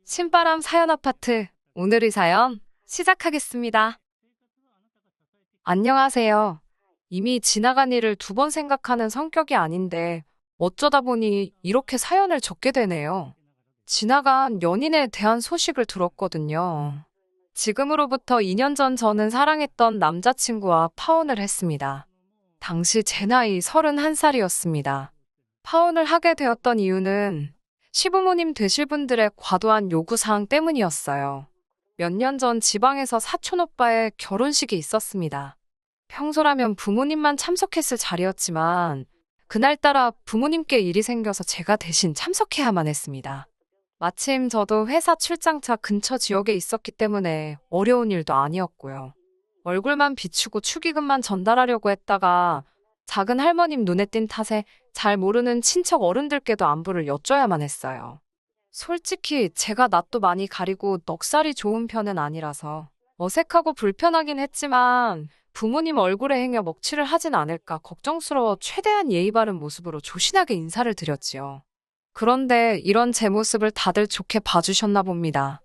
신바람 사연 아파트. 오늘의 사연 시작하겠습니다. 안녕하세요. 이미 지나간 일을 두 번 생각하는 성격이 아닌데 어쩌다 보니 이렇게 사연을 적게 되네요. 지나간 연인에 대한 소식을 들었거든요. 지금으로부터 2년 전 저는 사랑했던 남자친구와 파혼을 했습니다. 당시 제 나이 31살이었습니다. 파혼을 하게 되었던 이유는 시부모님 되실 분들의 과도한 요구사항 때문이었어요. 몇 년 전 지방에서 사촌 오빠의 결혼식이 있었습니다. 평소라면 부모님만 참석했을 자리였지만 그날따라 부모님께 일이 생겨서 제가 대신 참석해야만 했습니다. 마침 저도 회사 출장차 근처 지역에 있었기 때문에 어려운 일도 아니었고요. 얼굴만 비추고 축의금만 전달하려고 했다가 작은 할머님 눈에 띈 탓에 잘 모르는 친척 어른들께도 안부를 여쭤야만 했어요. 솔직히 제가 낯도 많이 가리고 넉살이 좋은 편은 아니라서 어색하고 불편하긴 했지만 부모님 얼굴에 행여 먹칠을 하진 않을까 걱정스러워 최대한 예의 바른 모습으로 조신하게 인사를 드렸지요. 그런데 이런 제 모습을 다들 좋게 봐주셨나 봅니다.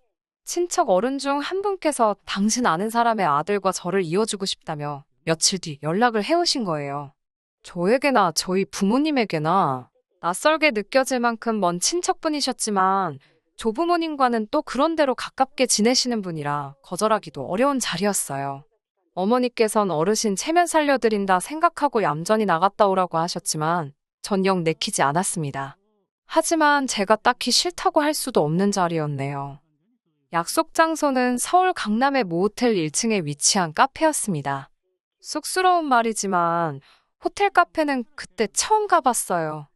친척 어른 중 한 분께서 당신 아는 사람의 아들과 저를 이어주고 싶다며 며칠 뒤 연락을 해오신 거예요. 저에게나 저희 부모님에게나 낯설게 느껴질 만큼 먼 친척분이셨지만 조부모님과는 또 그런대로 가깝게 지내시는 분이라 거절하기도 어려운 자리였어요. 어머니께선 어르신 체면 살려드린다 생각하고 얌전히 나갔다 오라고 하셨지만 전 영 내키지 않았습니다. 하지만 제가 딱히 싫다고 할 수도 없는 자리였네요. 약속 장소는 서울 강남의 모호텔 1층에 위치한 카페였습니다. 쑥스러운 말이지만 호텔 카페는 그때 처음 가봤어요.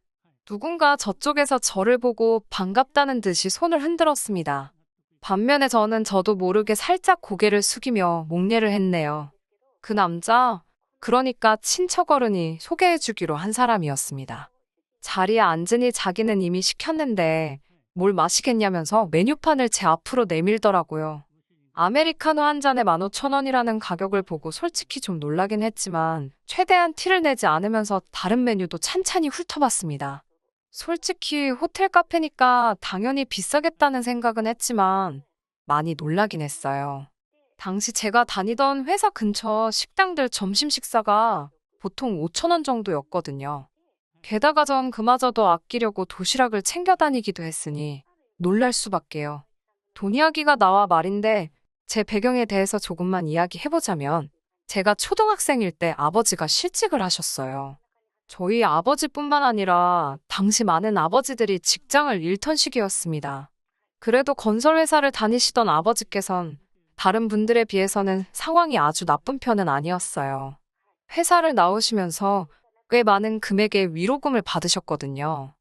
누군가 저쪽에서 저를 보고 반갑다는 듯이 손을 흔들었습니다. 반면에 저도 모르게 살짝 고개를 숙이며 목례를 했네요. 그 남자, 그러니까 친척 어른이 소개해주기로 한 사람이었습니다. 자리에 앉으니 자기는 이미 시켰는데 뭘 마시겠냐면서 메뉴판을 제 앞으로 내밀더라고요. 아메리카노 한 잔에 15,000원이라는 가격을 보고 솔직히 좀 놀라긴 했지만 최대한 티를 내지 않으면서 다른 메뉴도 찬찬히 훑어봤습니다. 솔직히 호텔 카페니까 당연히 비싸겠다는 생각은 했지만 많이 놀라긴 했어요. 당시 제가 다니던 회사 근처 식당들 점심 식사가 보통 5,000원 정도였거든요. 게다가 전 그마저도 아끼려고 도시락을 챙겨 다니기도 했으니 놀랄 수밖에요. 돈 이야기가 나와 말인데 제 배경에 대해서 조금만 이야기해보자면 제가 초등학생일 때 아버지가 실직을 하셨어요. 저희 아버지뿐만 아니라 당시 많은 아버지들이 직장을 잃던 시기였습니다. 그래도 건설회사를 다니시던 아버지께선 다른 분들에 비해서는 상황이 아주 나쁜 편은 아니었어요. 회사를 나오시면서 꽤 많은 금액의 위로금을 받으셨거든요.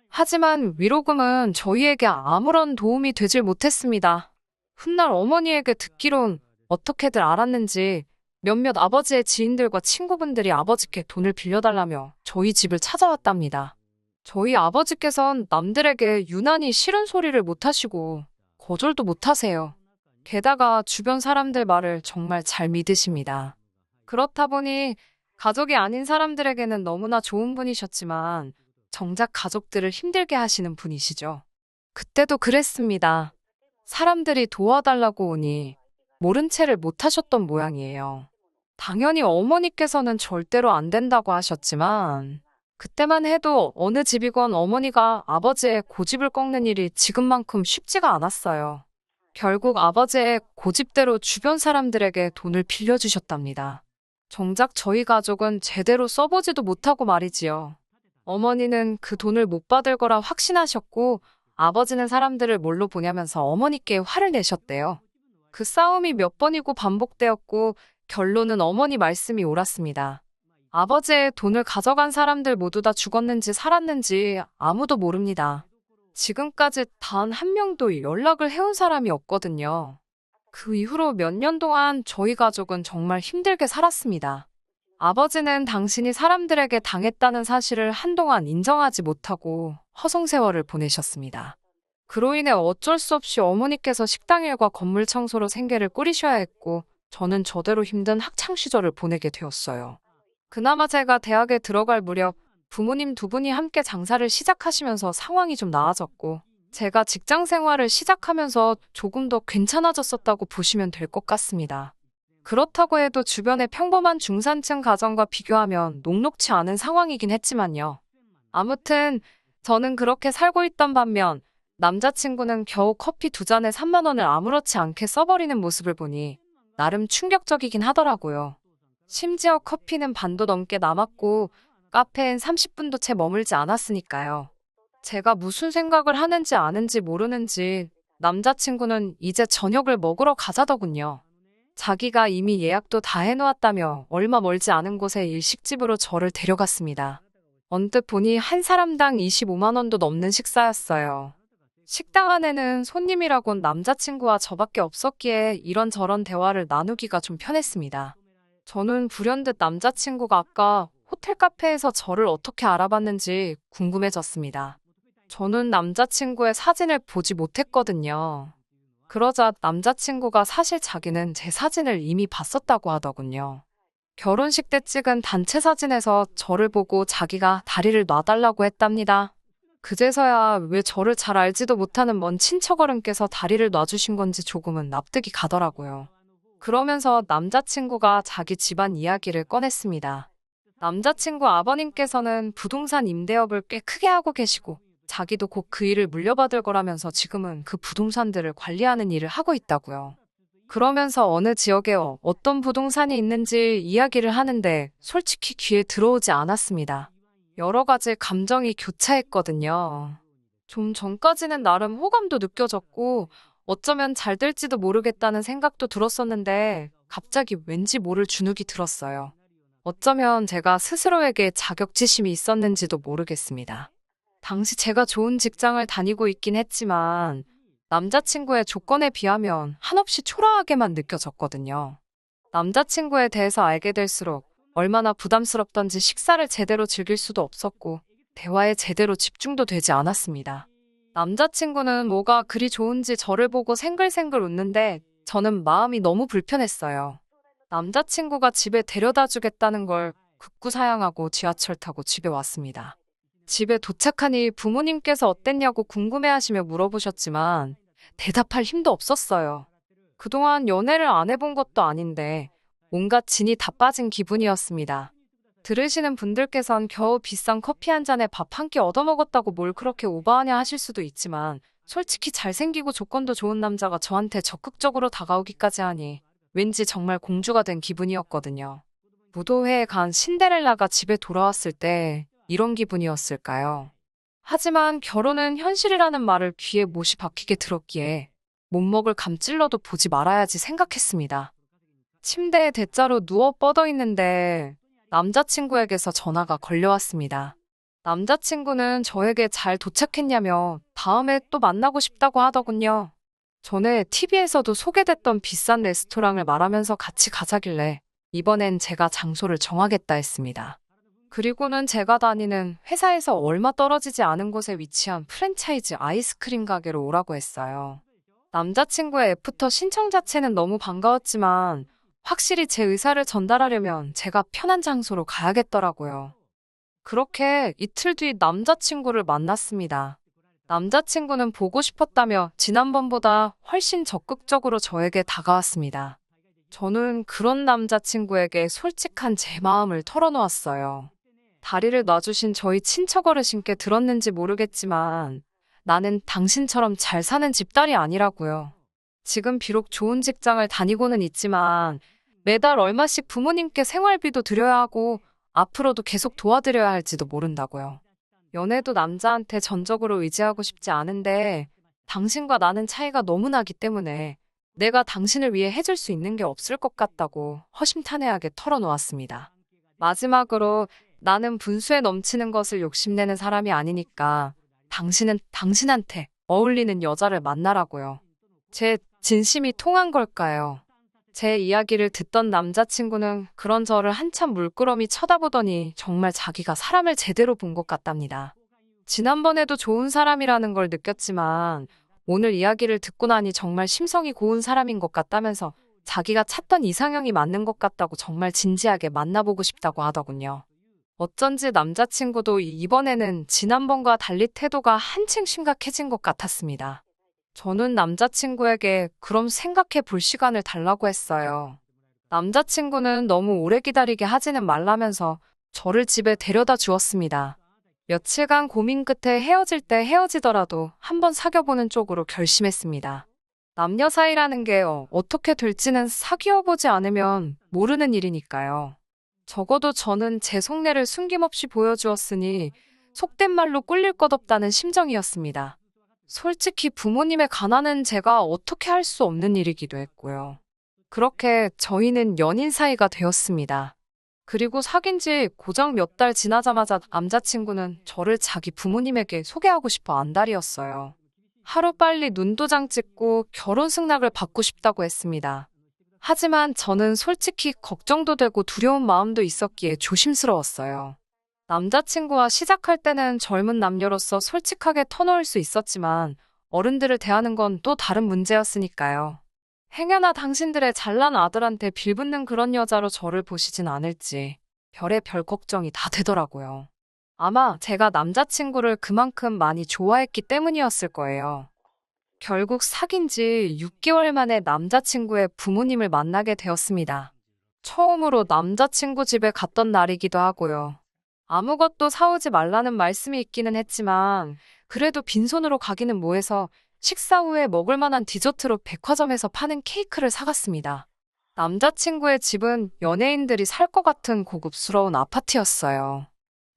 하지만 위로금은 저희에게 아무런 도움이 되질 못했습니다. 훗날 어머니에게 듣기론 어떻게들 알았는지 몇몇 아버지의 지인들과 친구분들이 아버지께 돈을 빌려달라며 저희 집을 찾아왔답니다. 저희 아버지께선 남들에게 유난히 싫은 소리를 못하시고 거절도 못하세요. 게다가 주변 사람들 말을 정말 잘 믿으십니다. 그렇다 보니 가족이 아닌 사람들에게는 너무나 좋은 분이셨지만 정작 가족들을 힘들게 하시는 분이시죠. 그때도 그랬습니다. 사람들이 도와달라고 오니 모른 채를 못하셨던 모양이에요. 당연히 어머니께서는 절대로 안 된다고 하셨지만 그때만 해도 어느 집이건 어머니가 아버지의 고집을 꺾는 일이 지금만큼 쉽지가 않았어요. 결국 아버지의 고집대로 주변 사람들에게 돈을 빌려주셨답니다. 정작 저희 가족은 제대로 써보지도 못하고 말이지요. 어머니는 그 돈을 못 받을 거라 확신하셨고 아버지는 사람들을 뭘로 보냐면서 어머니께 화를 내셨대요. 그 싸움이 몇 번이고 반복되었고 결론은 어머니 말씀이 옳았습니다. 아버지의 돈을 가져간 사람들 모두 다 죽었는지 살았는지 아무도 모릅니다. 지금까지 단 한 명도 연락을 해온 사람이 없거든요. 그 이후로 몇 년 동안 저희 가족은 정말 힘들게 살았습니다. 아버지는 당신이 사람들에게 당했다는 사실을 한동안 인정하지 못하고 허송세월을 보내셨습니다. 그로 인해 어쩔 수 없이 어머니께서 식당 일과 건물 청소로 생계를 꾸리셔야 했고 저는 저대로 힘든 학창시절을 보내게 되었어요. 그나마 제가 대학에 들어갈 무렵 부모님 두 분이 함께 장사를 시작하시면서 상황이 좀 나아졌고 제가 직장 생활을 시작하면서 조금 더 괜찮아졌었다고 보시면 될 것 같습니다. 그렇다고 해도 주변의 평범한 중산층 가정과 비교하면 녹록치 않은 상황이긴 했지만요. 아무튼 저는 그렇게 살고 있던 반면 남자친구는 겨우 커피 두 잔에 3만 원을 아무렇지 않게 써버리는 모습을 보니 나름 충격적이긴 하더라고요. 심지어 커피는 반도 넘게 남았고 카페엔 30분도 채 머물지 않았으니까요. 제가 무슨 생각을 하는지 아는지 모르는지 남자친구는 이제 저녁을 먹으러 가자더군요. 자기가 이미 예약도 다 해놓았다며 얼마 멀지 않은 곳의 일식집으로 저를 데려갔습니다. 언뜻 보니 한 사람당 25만 원도 넘는 식사였어요. 식당 안에는 손님이라곤 남자친구와 저밖에 없었기에 이런저런 대화를 나누기가 좀 편했습니다. 저는 불현듯 남자친구가 아까 호텔 카페에서 저를 어떻게 알아봤는지 궁금해졌습니다. 저는 남자친구의 사진을 보지 못했거든요. 그러자 남자친구가 사실 자기는 제 사진을 이미 봤었다고 하더군요. 결혼식 때 찍은 단체 사진에서 저를 보고 자기가 다리를 놔달라고 했답니다. 그제서야 왜 저를 잘 알지도 못하는 먼 친척 어른께서 다리를 놔주신 건지 조금은 납득이 가더라고요. 그러면서 남자친구가 자기 집안 이야기를 꺼냈습니다. 남자친구 아버님께서는 부동산 임대업을 꽤 크게 하고 계시고 자기도 곧 그 일을 물려받을 거라면서 지금은 그 부동산들을 관리하는 일을 하고 있다고요. 그러면서 어느 지역에 어떤 부동산이 있는지 이야기를 하는데 솔직히 귀에 들어오지 않았습니다. 여러 가지 감정이 교차했거든요. 좀 전까지는 나름 호감도 느껴졌고 어쩌면 잘 될지도 모르겠다는 생각도 들었었는데 갑자기 왠지 모를 주눅이 들었어요. 어쩌면 제가 스스로에게 자격지심이 있었는지도 모르겠습니다. 당시 제가 좋은 직장을 다니고 있긴 했지만 남자친구의 조건에 비하면 한없이 초라하게만 느껴졌거든요. 남자친구에 대해서 알게 될수록 얼마나 부담스럽던지 식사를 제대로 즐길 수도 없었고 대화에 제대로 집중도 되지 않았습니다. 남자친구는 뭐가 그리 좋은지 저를 보고 생글생글 웃는데 저는 마음이 너무 불편했어요. 남자친구가 집에 데려다 주겠다는 걸 극구사양하고 지하철 타고 집에 왔습니다. 집에 도착하니 부모님께서 어땠냐고 궁금해하시며 물어보셨지만 대답할 힘도 없었어요. 그동안 연애를 안 해본 것도 아닌데 온갖 진이 다 빠진 기분이었습니다. 들으시는 분들께선 겨우 비싼 커피 한 잔에 밥 한 끼 얻어먹었다고 뭘 그렇게 오버하냐 하실 수도 있지만 솔직히 잘생기고 조건도 좋은 남자가 저한테 적극적으로 다가오기까지 하니 왠지 정말 공주가 된 기분이었거든요. 무도회에 간 신데렐라가 집에 돌아왔을 때 이런 기분이었을까요? 하지만 결혼은 현실이라는 말을 귀에 못이 박히게 들었기에 못 먹을 감 찔러도 보지 말아야지 생각했습니다. 침대에 대자로 누워 뻗어 있는데 남자친구에게서 전화가 걸려왔습니다. 남자친구는 저에게 잘 도착했냐며 다음에 또 만나고 싶다고 하더군요. 전에 TV에서도 소개됐던 비싼 레스토랑을 말하면서 같이 가자길래 이번엔 제가 장소를 정하겠다 했습니다. 그리고는 제가 다니는 회사에서 얼마 떨어지지 않은 곳에 위치한 프랜차이즈 아이스크림 가게로 오라고 했어요. 남자친구의 애프터 신청 자체는 너무 반가웠지만 확실히 제 의사를 전달하려면 제가 편한 장소로 가야겠더라고요. 그렇게 이틀 뒤 남자친구를 만났습니다. 남자친구는 보고 싶었다며 지난번보다 훨씬 적극적으로 저에게 다가왔습니다. 저는 그런 남자친구에게 솔직한 제 마음을 털어놓았어요. 다리를 놔주신 저희 친척 어르신께 들었는지 모르겠지만 나는 당신처럼 잘 사는 집딸이 아니라고요. 지금 비록 좋은 직장을 다니고는 있지만 매달 얼마씩 부모님께 생활비도 드려야 하고 앞으로도 계속 도와드려야 할지도 모른다고요. 연애도 남자한테 전적으로 의지하고 싶지 않은데 당신과 나는 차이가 너무 나기 때문에 내가 당신을 위해 해줄 수 있는 게 없을 것 같다고 허심탄회하게 털어놓았습니다. 마지막으로 나는 분수에 넘치는 것을 욕심내는 사람이 아니니까 당신은 당신한테 어울리는 여자를 만나라고요. 제 진심이 통한 걸까요? 제 이야기를 듣던 남자친구는 그런 저를 한참 물끄러미 쳐다보더니 정말 자기가 사람을 제대로 본 것 같답니다. 지난번에도 좋은 사람이라는 걸 느꼈지만 오늘 이야기를 듣고 나니 정말 심성이 고운 사람인 것 같다면서 자기가 찾던 이상형이 맞는 것 같다고 정말 진지하게 만나보고 싶다고 하더군요. 어쩐지 남자친구도 이번에는 지난번과 달리 태도가 한층 심각해진 것 같았습니다. 저는 남자친구에게 그럼 생각해 볼 시간을 달라고 했어요. 남자친구는 너무 오래 기다리게 하지는 말라면서 저를 집에 데려다 주었습니다. 며칠간 고민 끝에 헤어질 때 헤어지더라도 한번 사귀어보는 쪽으로 결심했습니다. 남녀 사이라는 게 어떻게 될지는 사귀어보지 않으면 모르는 일이니까요. 적어도 저는 제 속내를 숨김없이 보여주었으니 속된 말로 꿀릴 것 없다는 심정이었습니다. 솔직히 부모님의 가난은 제가 어떻게 할 수 없는 일이기도 했고요. 그렇게 저희는 연인 사이가 되었습니다. 그리고 사귄 지 고작 몇 달 지나자마자 남자친구는 저를 자기 부모님에게 소개하고 싶어 안달이었어요. 하루빨리 눈도장 찍고 결혼 승낙을 받고 싶다고 했습니다. 하지만 저는 솔직히 걱정도 되고 두려운 마음도 있었기에 조심스러웠어요. 남자친구와 시작할 때는 젊은 남녀로서 솔직하게 터놓을 수 있었지만 어른들을 대하는 건 또 다른 문제였으니까요. 행여나 당신들의 잘난 아들한테 빌붙는 그런 여자로 저를 보시진 않을지 별의별 걱정이 다 되더라고요. 아마 제가 남자친구를 그만큼 많이 좋아했기 때문이었을 거예요. 결국 사귄 지 6개월 만에 남자친구의 부모님을 만나게 되었습니다. 처음으로 남자친구 집에 갔던 날이기도 하고요. 아무것도 사오지 말라는 말씀이 있기는 했지만 그래도 빈손으로 가기는 뭐해서 식사 후에 먹을 만한 디저트로 백화점에서 파는 케이크를 사갔습니다. 남자친구의 집은 연예인들이 살 것 같은 고급스러운 아파트였어요.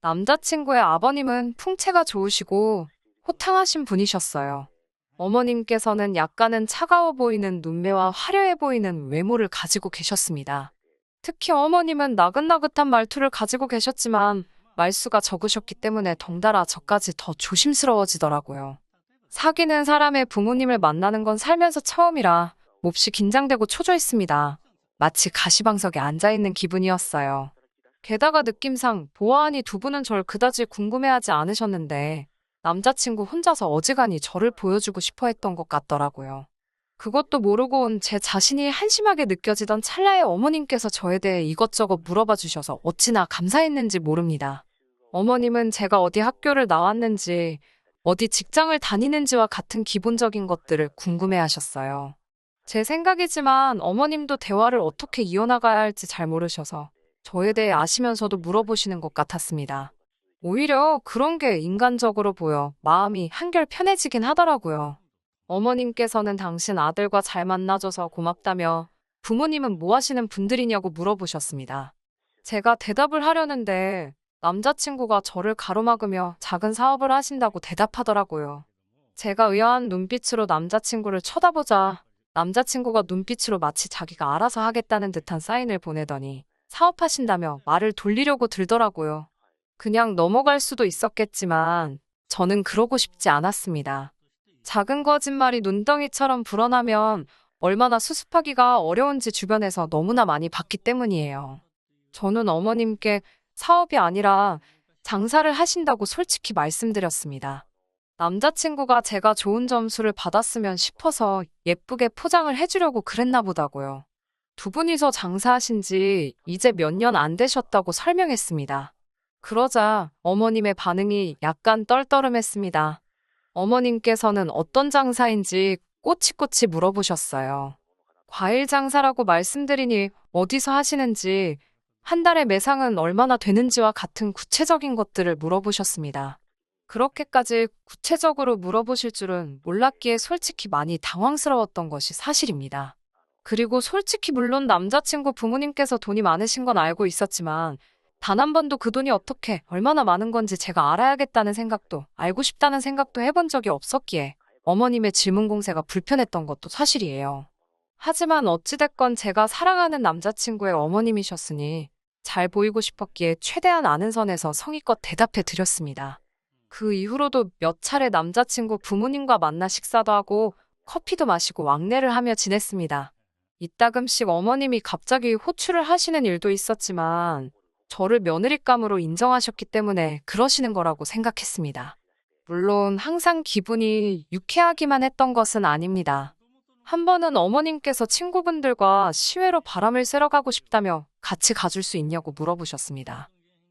남자친구의 아버님은 풍채가 좋으시고 호탕하신 분이셨어요. 어머님께서는 약간은 차가워 보이는 눈매와 화려해 보이는 외모를 가지고 계셨습니다. 특히 어머님은 나긋나긋한 말투를 가지고 계셨지만 말수가 적으셨기 때문에 덩달아 저까지 더 조심스러워지더라고요. 사귀는 사람의 부모님을 만나는 건 살면서 처음이라 몹시 긴장되고 초조했습니다. 마치 가시방석에 앉아있는 기분이었어요. 게다가 느낌상 보아하니 두 분은 절 그다지 궁금해하지 않으셨는데 남자친구 혼자서 어지간히 저를 보여주고 싶어 했던 것 같더라고요. 그것도 모르고 온 제 자신이 한심하게 느껴지던 찰나에 어머님께서 저에 대해 이것저것 물어봐 주셔서 어찌나 감사했는지 모릅니다. 어머님은 제가 어디 학교를 나왔는지, 어디 직장을 다니는지와 같은 기본적인 것들을 궁금해하셨어요. 제 생각이지만 어머님도 대화를 어떻게 이어나가야 할지 잘 모르셔서 저에 대해 아시면서도 물어보시는 것 같았습니다. 오히려 그런 게 인간적으로 보여 마음이 한결 편해지긴 하더라고요. 어머님께서는 당신 아들과 잘 만나줘서 고맙다며 부모님은 뭐 하시는 분들이냐고 물어보셨습니다. 제가 대답을 하려는데 남자친구가 저를 가로막으며 작은 사업을 하신다고 대답하더라고요. 제가 의아한 눈빛으로 남자친구를 쳐다보자 남자친구가 눈빛으로 마치 자기가 알아서 하겠다는 듯한 사인을 보내더니 사업하신다며 말을 돌리려고 들더라고요. 그냥 넘어갈 수도 있었겠지만 저는 그러고 싶지 않았습니다. 작은 거짓말이 눈덩이처럼 불어나면 얼마나 수습하기가 어려운지 주변에서 너무나 많이 봤기 때문이에요. 저는 어머님께 사업이 아니라 장사를 하신다고 솔직히 말씀드렸습니다. 남자친구가 제가 좋은 점수를 받았으면 싶어서 예쁘게 포장을 해주려고 그랬나 보다고요. 두 분이서 장사하신 지 이제 몇 년 안 되셨다고 설명했습니다. 그러자 어머님의 반응이 약간 떨떠름했습니다. 어머님께서는 어떤 장사인지 꼬치꼬치 물어보셨어요. 과일 장사라고 말씀드리니 어디서 하시는지, 한 달에 매상은 얼마나 되는지와 같은 구체적인 것들을 물어보셨습니다. 그렇게까지 구체적으로 물어보실 줄은 몰랐기에 솔직히 많이 당황스러웠던 것이 사실입니다. 그리고 솔직히 물론 남자친구 부모님께서 돈이 많으신 건 알고 있었지만 단 한 번도 그 돈이 어떻게 얼마나 많은 건지 제가 알아야겠다는 생각도 알고 싶다는 생각도 해본 적이 없었기에 어머님의 질문 공세가 불편했던 것도 사실이에요. 하지만 어찌됐건 제가 사랑하는 남자친구의 어머님이셨으니 잘 보이고 싶었기에 최대한 아는 선에서 성의껏 대답해 드렸습니다. 그 이후로도 몇 차례 남자친구 부모님과 만나 식사도 하고 커피도 마시고 왕래를 하며 지냈습니다. 이따금씩 어머님이 갑자기 호출을 하시는 일도 있었지만 저를 며느리감으로 인정하셨기 때문에 그러시는 거라고 생각했습니다. 물론 항상 기분이 유쾌하기만 했던 것은 아닙니다. 한 번은 어머님께서 친구분들과 시외로 바람을 쐬러 가고 싶다며 같이 가줄 수 있냐고 물어보셨습니다.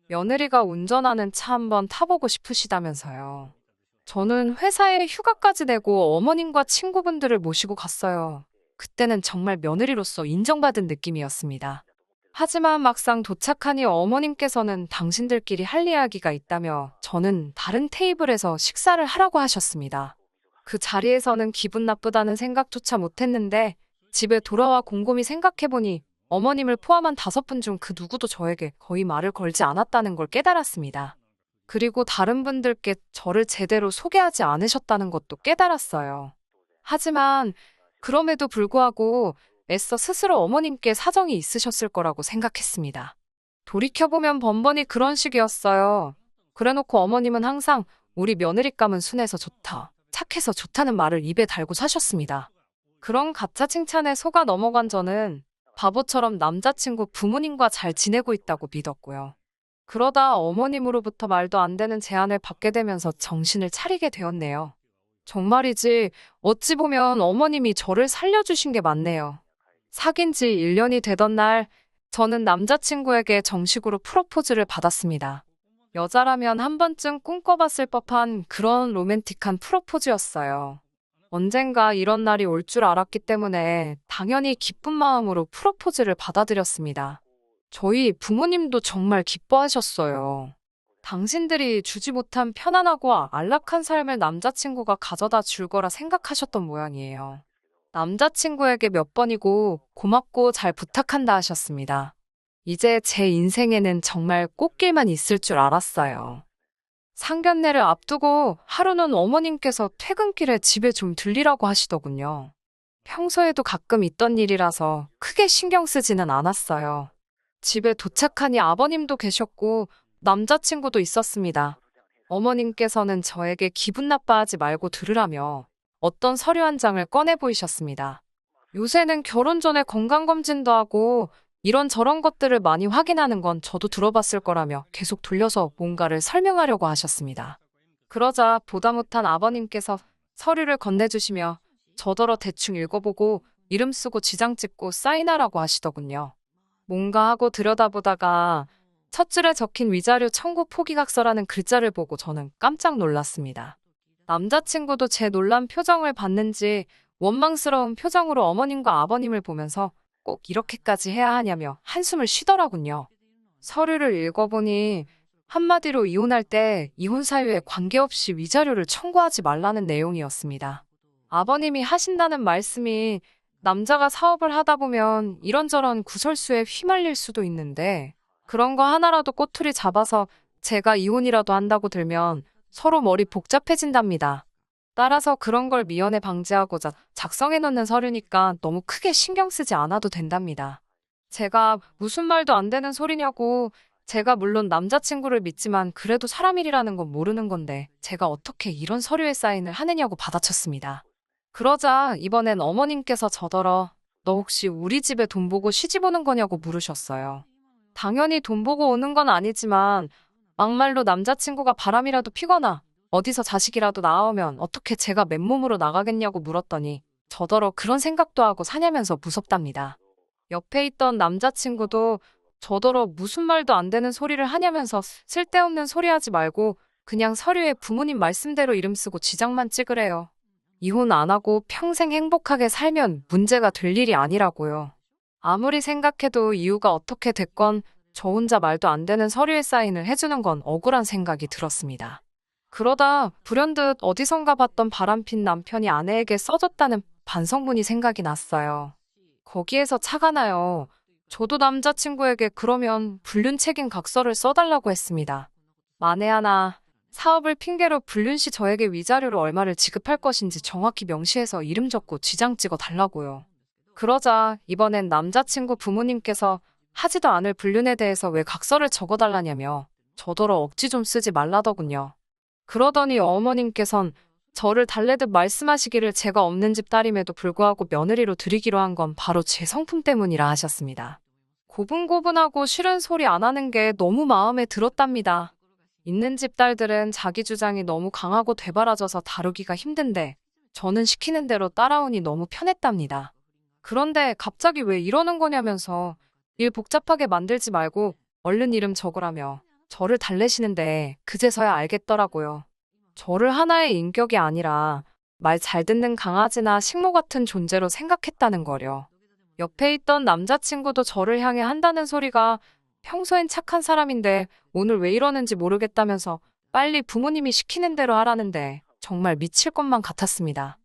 며느리가 운전하는 차 한번 타보고 싶으시다면서요. 저는 회사에 휴가까지 내고 어머님과 친구분들을 모시고 갔어요. 그때는 정말 며느리로서 인정받은 느낌이었습니다. 하지만 막상 도착하니 어머님께서는 당신들끼리 할 이야기가 있다며 저는 다른 테이블에서 식사를 하라고 하셨습니다. 그 자리에서는 기분 나쁘다는 생각조차 못했는데 집에 돌아와 곰곰이 생각해보니 어머님을 포함한 5분 중 그 누구도 저에게 거의 말을 걸지 않았다는 걸 깨달았습니다. 그리고 다른 분들께 저를 제대로 소개하지 않으셨다는 것도 깨달았어요. 하지만 그럼에도 불구하고 애써 스스로 어머님께 사정이 있으셨을 거라고 생각했습니다. 돌이켜보면 번번이 그런 식이었어요. 그래놓고 어머님은 항상 우리 며느리감은 순해서 좋다, 착해서 좋다는 말을 입에 달고 사셨습니다. 그런 가짜 칭찬에 속아 넘어간 저는 바보처럼 남자친구 부모님과 잘 지내고 있다고 믿었고요. 그러다 어머님으로부터 말도 안 되는 제안을 받게 되면서 정신을 차리게 되었네요. 정말이지 어찌 보면 어머님이 저를 살려주신 게 맞네요. 사귄 지 1년이 되던 날 저는 남자친구에게 정식으로 프로포즈를 받았습니다. 여자라면 한 번쯤 꿈꿔봤을 법한 그런 로맨틱한 프로포즈였어요. 언젠가 이런 날이 올 줄 알았기 때문에 당연히 기쁜 마음으로 프로포즈를 받아들였습니다. 저희 부모님도 정말 기뻐하셨어요. 당신들이 주지 못한 편안하고 안락한 삶을 남자친구가 가져다 줄 거라 생각하셨던 모양이에요. 남자친구에게 몇 번이고 고맙고 잘 부탁한다 하셨습니다. 이제 제 인생에는 정말 꽃길만 있을 줄 알았어요. 상견례를 앞두고 하루는 어머님께서 퇴근길에 집에 좀 들리라고 하시더군요. 평소에도 가끔 있던 일이라서 크게 신경 쓰지는 않았어요. 집에 도착하니 아버님도 계셨고 남자친구도 있었습니다. 어머님께서는 저에게 기분 나빠하지 말고 들으라며 어떤 서류 한 장을 꺼내 보이셨습니다. 요새는 결혼 전에 건강검진도 하고 이런저런 것들을 많이 확인하는 건 저도 들어봤을 거라며 계속 돌려서 뭔가를 설명하려고 하셨습니다. 그러자 보다 못한 아버님께서 서류를 건네주시며 저더러 대충 읽어보고 이름 쓰고 지장 찍고 사인하라고 하시더군요. 뭔가 하고 들여다보다가 첫 줄에 적힌 위자료 청구 포기각서라는 글자를 보고 저는 깜짝 놀랐습니다. 남자친구도 제 놀란 표정을 봤는지 원망스러운 표정으로 어머님과 아버님을 보면서 꼭 이렇게까지 해야 하냐며 한숨을 쉬더라군요. 서류를 읽어보니 한마디로 이혼할 때 이혼 사유에 관계없이 위자료를 청구하지 말라는 내용이었습니다. 아버님이 하신다는 말씀이 남자가 사업을 하다 보면 이런저런 구설수에 휘말릴 수도 있는데 그런 거 하나라도 꼬투리 잡아서 제가 이혼이라도 한다고 들면 서로 머리 복잡해진답니다. 따라서 그런 걸 미연에 방지하고자 작성해 놓는 서류니까 너무 크게 신경 쓰지 않아도 된답니다. 제가 무슨 말도 안 되는 소리냐고, 제가 물론 남자친구를 믿지만 그래도 사람 일이라는 건 모르는 건데 제가 어떻게 이런 서류에 사인을 하느냐고 받아쳤습니다. 그러자 이번엔 어머님께서 저더러 너 혹시 우리 집에 돈 보고 시집 오는 거냐고 물으셨어요. 당연히 돈 보고 오는 건 아니지만 막말로 남자친구가 바람이라도 피거나 어디서 자식이라도 낳아오면 어떻게 제가 맨몸으로 나가겠냐고 물었더니 저더러 그런 생각도 하고 사냐면서 무섭답니다. 옆에 있던 남자친구도 저더러 무슨 말도 안 되는 소리를 하냐면서 쓸데없는 소리 하지 말고 그냥 서류에 부모님 말씀대로 이름 쓰고 지장만 찍으래요. 이혼 안 하고 평생 행복하게 살면 문제가 될 일이 아니라고요. 아무리 생각해도 이유가 어떻게 됐건 저 혼자 말도 안 되는 서류에 사인을 해주는 건 억울한 생각이 들었습니다. 그러다 불현듯 어디선가 봤던 바람핀 남편이 아내에게 써줬다는 반성문이 생각이 났어요. 거기에서 차가 나요. 저도 남자친구에게 그러면 불륜 책임 각서를 써달라고 했습니다. 만에 하나 사업을 핑계로 불륜 시 저에게 위자료로 얼마를 지급할 것인지 정확히 명시해서 이름 적고 지장 찍어 달라고요. 그러자 이번엔 남자친구 부모님께서 하지도 않을 불륜에 대해서 왜 각서를 적어달라냐며 저더러 억지 좀 쓰지 말라더군요. 그러더니 어머님께선 저를 달래듯 말씀하시기를 제가 없는 집 딸임에도 불구하고 며느리로 들이기로 한 건 바로 제 성품 때문이라 하셨습니다. 고분고분하고 싫은 소리 안 하는 게 너무 마음에 들었답니다. 있는 집 딸들은 자기 주장이 너무 강하고 되바라져서 다루기가 힘든데 저는 시키는 대로 따라오니 너무 편했답니다. 그런데 갑자기 왜 이러는 거냐면서 일 복잡하게 만들지 말고 얼른 이름 적으라며 저를 달래시는데 그제서야 알겠더라고요. 저를 하나의 인격이 아니라 말 잘 듣는 강아지나 식모 같은 존재로 생각했다는 거려. 옆에 있던 남자친구도 저를 향해 한다는 소리가 평소엔 착한 사람인데 오늘 왜 이러는지 모르겠다면서 빨리 부모님이 시키는 대로 하라는데 정말 미칠 것만 같았습니다.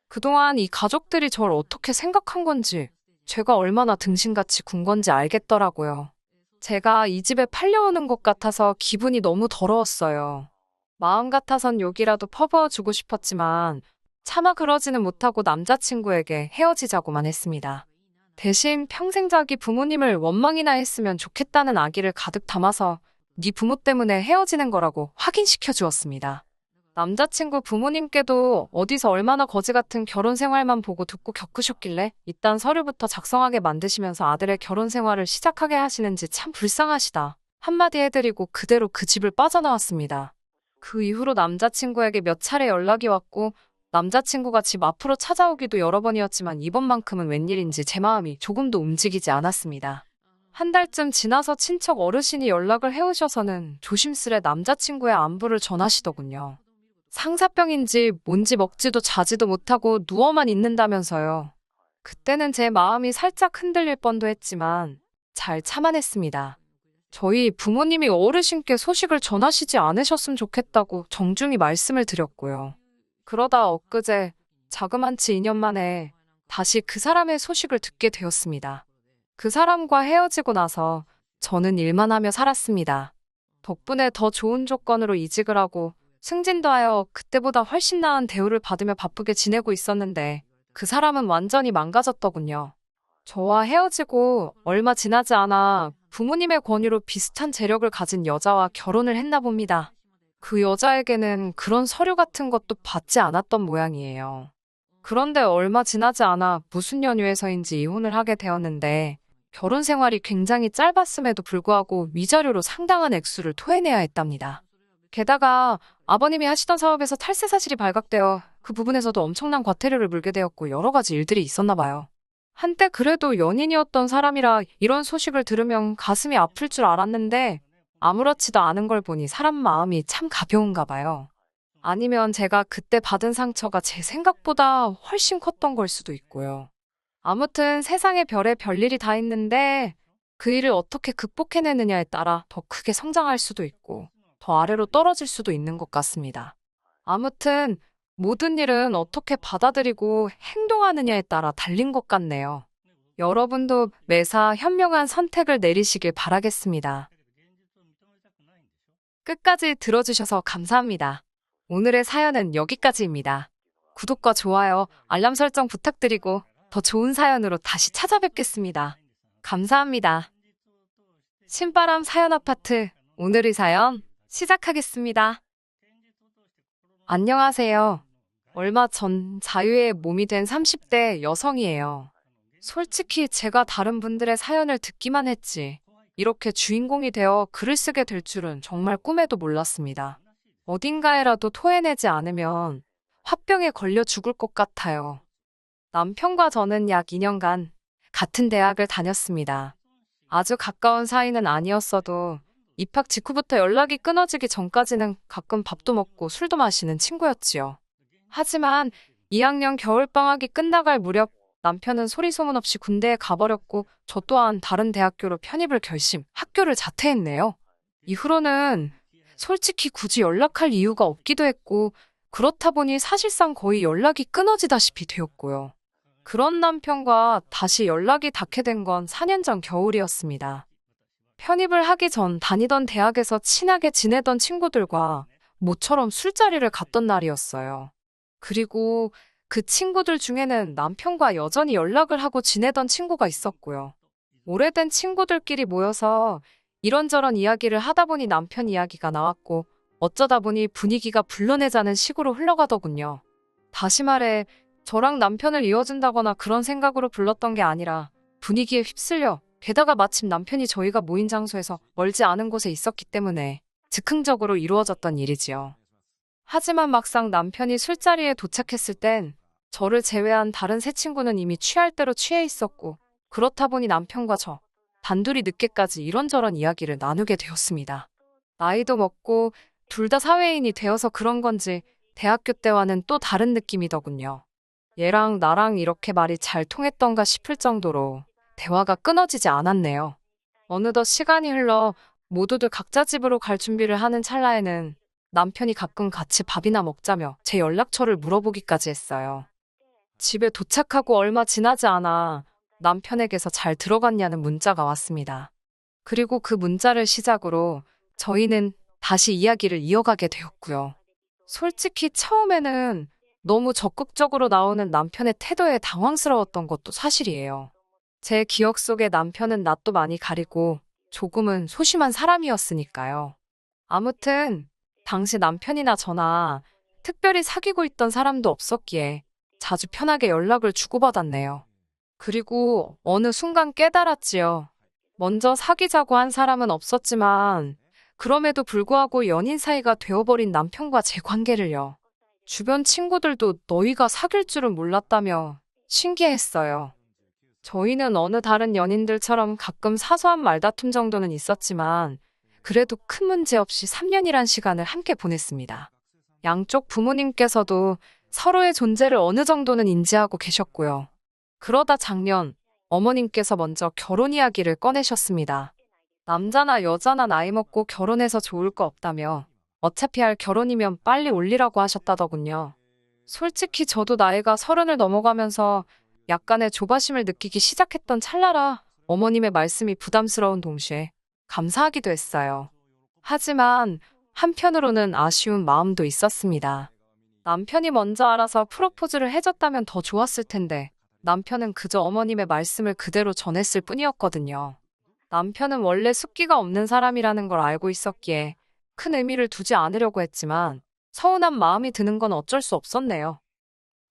그동안 이 가족들이 저를 어떻게 생각한 건지, 제가 얼마나 등신같이 군 건지 알겠더라고요. 제가 이 집에 팔려오는 것 같아서 기분이 너무 더러웠어요. 마음 같아선 욕이라도 퍼부어주고 싶었지만 차마 그러지는 못하고 남자친구에게 헤어지자고만 했습니다. 대신 평생 자기 부모님을 원망이나 했으면 좋겠다는 아기를 가득 담아서 네 부모 때문에 헤어지는 거라고 확인시켜 주었습니다. 남자친구 부모님께도 어디서 얼마나 거지 같은 결혼 생활만 보고 듣고 겪으셨길래 이딴 서류부터 작성하게 만드시면서 아들의 결혼 생활을 시작하게 하시는지 참 불쌍하시다. 한마디 해드리고 그대로 그 집을 빠져나왔습니다. 그 이후로 남자친구에게 몇 차례 연락이 왔고 남자친구가 집 앞으로 찾아오기도 여러 번이었지만 이번만큼은 웬일인지 제 마음이 조금도 움직이지 않았습니다. 한 달쯤 지나서 친척 어르신이 연락을 해오셔서는 조심스레 남자친구의 안부를 전하시더군요. 상사병인지 뭔지 먹지도 자지도 못하고 누워만 있는다면서요. 그때는 제 마음이 살짝 흔들릴 뻔도 했지만 잘 참아냈습니다. 저희 부모님이 어르신께 소식을 전하시지 않으셨으면 좋겠다고 정중히 말씀을 드렸고요. 그러다 엊그제 자그만치 2년 만에 다시 그 사람의 소식을 듣게 되었습니다. 그 사람과 헤어지고 나서 저는 일만 하며 살았습니다. 덕분에 더 좋은 조건으로 이직을 하고 승진도 하여 그때보다 훨씬 나은 대우를 받으며 바쁘게 지내고 있었는데 그 사람은 완전히 망가졌더군요. 저와 헤어지고 얼마 지나지 않아 부모님의 권유로 비슷한 재력을 가진 여자와 결혼을 했나 봅니다. 그 여자에게는 그런 서류 같은 것도 받지 않았던 모양이에요. 그런데 얼마 지나지 않아 무슨 연유에서인지 이혼을 하게 되었는데 결혼 생활이 굉장히 짧았음에도 불구하고 위자료로 상당한 액수를 토해내야 했답니다. 게다가 아버님이 하시던 사업에서 탈세 사실이 발각되어 그 부분에서도 엄청난 과태료를 물게 되었고 여러 가지 일들이 있었나 봐요. 한때 그래도 연인이었던 사람이라 이런 소식을 들으면 가슴이 아플 줄 알았는데 아무렇지도 않은 걸 보니 사람 마음이 참 가벼운가 봐요. 아니면 제가 그때 받은 상처가 제 생각보다 훨씬 컸던 걸 수도 있고요. 아무튼 세상에 별의 별일이 다 있는데 그 일을 어떻게 극복해내느냐에 따라 더 크게 성장할 수도 있고 더 아래로 떨어질 수도 있는 것 같습니다. 아무튼 모든 일은 어떻게 받아들이고 행동하느냐에 따라 달린 것 같네요. 여러분도 매사 현명한 선택을 내리시길 바라겠습니다. 끝까지 들어주셔서 감사합니다. 오늘의 사연은 여기까지입니다. 구독과 좋아요, 알람 설정 부탁드리고 더 좋은 사연으로 다시 찾아뵙겠습니다. 감사합니다. 신바람 사연 아파트, 오늘의 사연 시작하겠습니다. 안녕하세요. 얼마 전 자유의 몸이 된 30대 여성이에요. 솔직히 제가 다른 분들의 사연을 듣기만 했지 이렇게 주인공이 되어 글을 쓰게 될 줄은 정말 꿈에도 몰랐습니다. 어딘가에라도 토해내지 않으면 화병에 걸려 죽을 것 같아요. 남편과 저는 약 2년간 같은 대학을 다녔습니다. 아주 가까운 사이는 아니었어도 입학 직후부터 연락이 끊어지기 전까지는 가끔 밥도 먹고 술도 마시는 친구였지요. 하지만 2학년 겨울방학이 끝나갈 무렵 남편은 소리 소문 없이 군대에 가버렸고 저 또한 다른 대학교로 편입을 결심, 학교를 자퇴했네요. 이후로는 솔직히 굳이 연락할 이유가 없기도 했고 그렇다 보니 사실상 거의 연락이 끊어지다시피 되었고요. 그런 남편과 다시 연락이 닿게 된 건 4년 전 겨울이었습니다. 편입을 하기 전 다니던 대학에서 친하게 지내던 친구들과 모처럼 술자리를 갔던 날이었어요. 그리고 그 친구들 중에는 남편과 여전히 연락을 하고 지내던 친구가 있었고요. 오래된 친구들끼리 모여서 이런저런 이야기를 하다 보니 남편 이야기가 나왔고 어쩌다 보니 분위기가 불러내자는 식으로 흘러가더군요. 다시 말해 저랑 남편을 이어준다거나 그런 생각으로 불렀던 게 아니라 분위기에 휩쓸려 게다가 마침 남편이 저희가 모인 장소에서 멀지 않은 곳에 있었기 때문에 즉흥적으로 이루어졌던 일이지요. 하지만 막상 남편이 술자리에 도착했을 땐 저를 제외한 다른 세 친구는 이미 취할 대로 취해 있었고 그렇다 보니 남편과 저 단둘이 늦게까지 이런저런 이야기를 나누게 되었습니다. 나이도 먹고 둘 다 사회인이 되어서 그런 건지 대학교 때와는 또 다른 느낌이더군요. 얘랑 나랑 이렇게 말이 잘 통했던가 싶을 정도로 대화가 끊어지지 않았네요. 어느덧 시간이 흘러 모두들 각자 집으로 갈 준비를 하는 찰나에는 남편이 가끔 같이 밥이나 먹자며 제 연락처를 물어보기까지 했어요. 집에 도착하고 얼마 지나지 않아 남편에게서 잘 들어갔냐는 문자가 왔습니다. 그리고 그 문자를 시작으로 저희는 다시 이야기를 이어가게 되었고요. 솔직히 처음에는 너무 적극적으로 나오는 남편의 태도에 당황스러웠던 것도 사실이에요. 제 기억 속에 남편은 낯도 많이 가리고 조금은 소심한 사람이었으니까요. 아무튼 당시 남편이나 저나 특별히 사귀고 있던 사람도 없었기에 자주 편하게 연락을 주고받았네요. 그리고 어느 순간 깨달았지요. 먼저 사귀자고 한 사람은 없었지만 그럼에도 불구하고 연인 사이가 되어버린 남편과 제 관계를요. 주변 친구들도 너희가 사귈 줄은 몰랐다며 신기했어요. 저희는 어느 다른 연인들처럼 가끔 사소한 말다툼 정도는 있었지만 그래도 큰 문제 없이 3년이란 시간을 함께 보냈습니다. 양쪽 부모님께서도 서로의 존재를 어느 정도는 인지하고 계셨고요. 그러다 작년 어머님께서 먼저 결혼 이야기를 꺼내셨습니다. 남자나 여자나 나이 먹고 결혼해서 좋을 거 없다며 어차피 할 결혼이면 빨리 올리라고 하셨다더군요. 솔직히 저도 나이가 30을 넘어가면서 약간의 조바심을 느끼기 시작했던 찰나라 어머님의 말씀이 부담스러운 동시에 감사하기도 했어요. 하지만 한편으로는 아쉬운 마음도 있었습니다. 남편이 먼저 알아서 프로포즈를 해줬다면 더 좋았을 텐데 남편은 그저 어머님의 말씀을 그대로 전했을 뿐이었거든요. 남편은 원래 숫기가 없는 사람이라는 걸 알고 있었기에 큰 의미를 두지 않으려고 했지만 서운한 마음이 드는 건 어쩔 수 없었네요.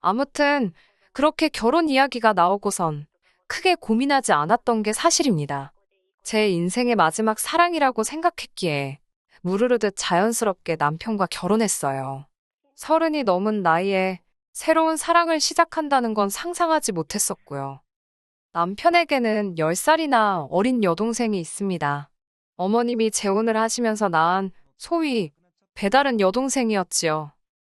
아무튼 그렇게 결혼 이야기가 나오고선 크게 고민하지 않았던 게 사실입니다. 제 인생의 마지막 사랑이라고 생각했기에 무르르듯 자연스럽게 남편과 결혼했어요. 30이 넘은 나이에 새로운 사랑을 시작한다는 건 상상하지 못했었고요. 남편에게는 10살이나 어린 여동생이 있습니다. 어머님이 재혼을 하시면서 낳은 소위 배달은 여동생이었지요.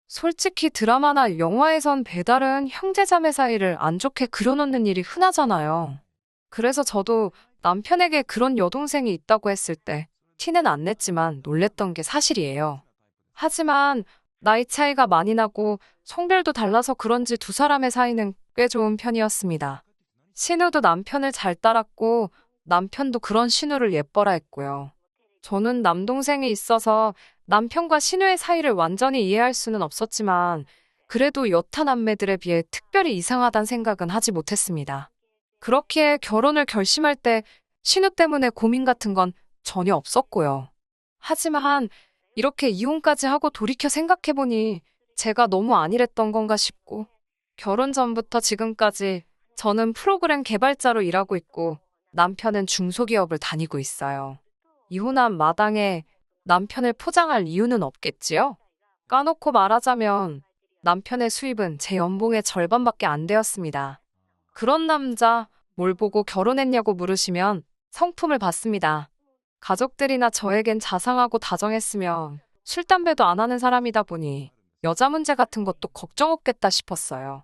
솔직히 드라마나 영화에선 배달은 형제자매 사이를 안 좋게 그려놓는 일이 흔하잖아요. 그래서 저도 남편에게 그런 여동생이 있다고 했을 때 티는 안 냈지만 놀랬던 게 사실이에요. 하지만 나이 차이가 많이 나고 성별도 달라서 그런지 두 사람의 사이는 꽤 좋은 편이었습니다. 신우도 남편을 잘 따랐고 남편도 그런 신우를 예뻐라 했고요. 저는 남동생이 있어서 남편과 신우의 사이를 완전히 이해할 수는 없었지만 그래도 여타 남매들에 비해 특별히 이상하단 생각은 하지 못했습니다. 그렇기에 결혼을 결심할 때 신우 때문에 고민 같은 건 전혀 없었고요. 하지만 이렇게 이혼까지 하고 돌이켜 생각해보니 제가 너무 안일했던 건가 싶고 결혼 전부터 지금까지 저는 프로그램 개발자로 일하고 있고 남편은 중소기업을 다니고 있어요. 이혼한 마당에 남편을 포장할 이유는 없겠지요? 까놓고 말하자면 남편의 수입은 제 연봉의 절반밖에 안 되었습니다. 그런 남자 뭘 보고 결혼했냐고 물으시면 성품을 봤습니다. 가족들이나 저에겐 자상하고 다정했으며 술, 담배도 안 하는 사람이다 보니 여자 문제 같은 것도 걱정 없겠다 싶었어요.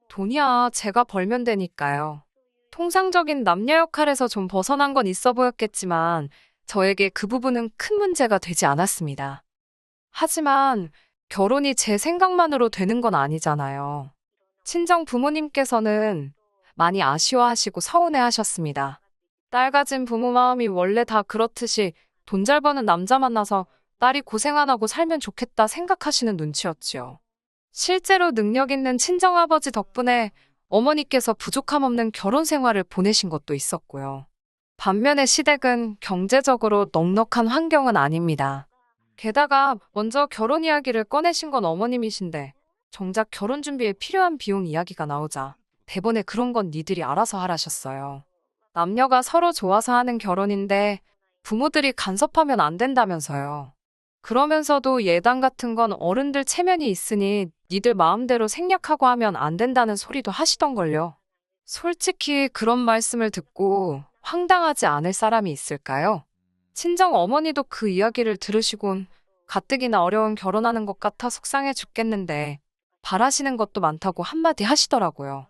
돈이야 제가 벌면 되니까요. 통상적인 남녀 역할에서 좀 벗어난 건 있어 보였겠지만 저에게 그 부분은 큰 문제가 되지 않았습니다. 하지만 결혼이 제 생각만으로 되는 건 아니잖아요. 친정 부모님께서는 많이 아쉬워하시고 서운해하셨습니다. 딸 가진 부모 마음이 원래 다 그렇듯이 돈 잘 버는 남자 만나서 딸이 고생 안 하고 살면 좋겠다 생각하시는 눈치였지요. 실제로 능력 있는 친정아버지 덕분에 어머니께서 부족함 없는 결혼 생활을 보내신 것도 있었고요. 반면에 시댁은 경제적으로 넉넉한 환경은 아닙니다. 게다가 먼저 결혼 이야기를 꺼내신 건 어머님이신데 정작 결혼 준비에 필요한 비용 이야기가 나오자 대본에 그런 건 니들이 알아서 하라셨어요. 남녀가 서로 좋아서 하는 결혼인데 부모들이 간섭하면 안 된다면서요. 그러면서도 예단 같은 건 어른들 체면이 있으니 니들 마음대로 생략하고 하면 안 된다는 소리도 하시던걸요. 솔직히 그런 말씀을 듣고 황당하지 않을 사람이 있을까요? 친정 어머니도 그 이야기를 들으시곤 가뜩이나 어려운 결혼하는 것 같아 속상해 죽겠는데 바라시는 것도 많다고 한마디 하시더라고요.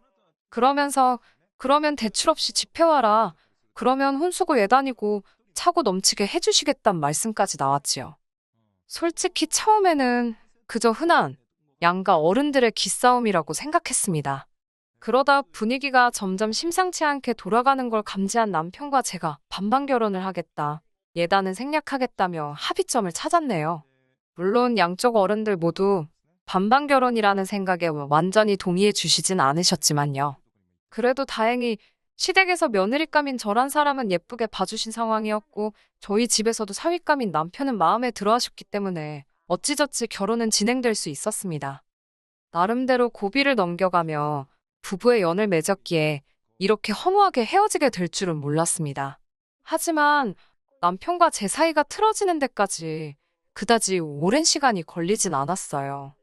그러면서 그러면 대출 없이 집해와라. 그러면 혼수고 예단이고 차고 넘치게 해주시겠단 말씀까지 나왔지요. 솔직히 처음에는 그저 흔한 양가 어른들의 기싸움이라고 생각했습니다. 그러다 분위기가 점점 심상치 않게 돌아가는 걸 감지한 남편과 제가 반반 결혼을 하겠다. 예단은 생략하겠다며 합의점을 찾았네요. 물론 양쪽 어른들 모두 반반 결혼이라는 생각에 완전히 동의해 주시진 않으셨지만요. 그래도 다행히 시댁에서 며느리감인 저란 사람은 예쁘게 봐주신 상황이었고 저희 집에서도 사위감인 남편은 마음에 들어하셨기 때문에 어찌저찌 결혼은 진행될 수 있었습니다. 나름대로 고비를 넘겨가며 부부의 연을 맺었기에 이렇게 허무하게 헤어지게 될 줄은 몰랐습니다. 하지만 남편과 제 사이가 틀어지는 데까지 그다지 오랜 시간이 걸리진 않았어요.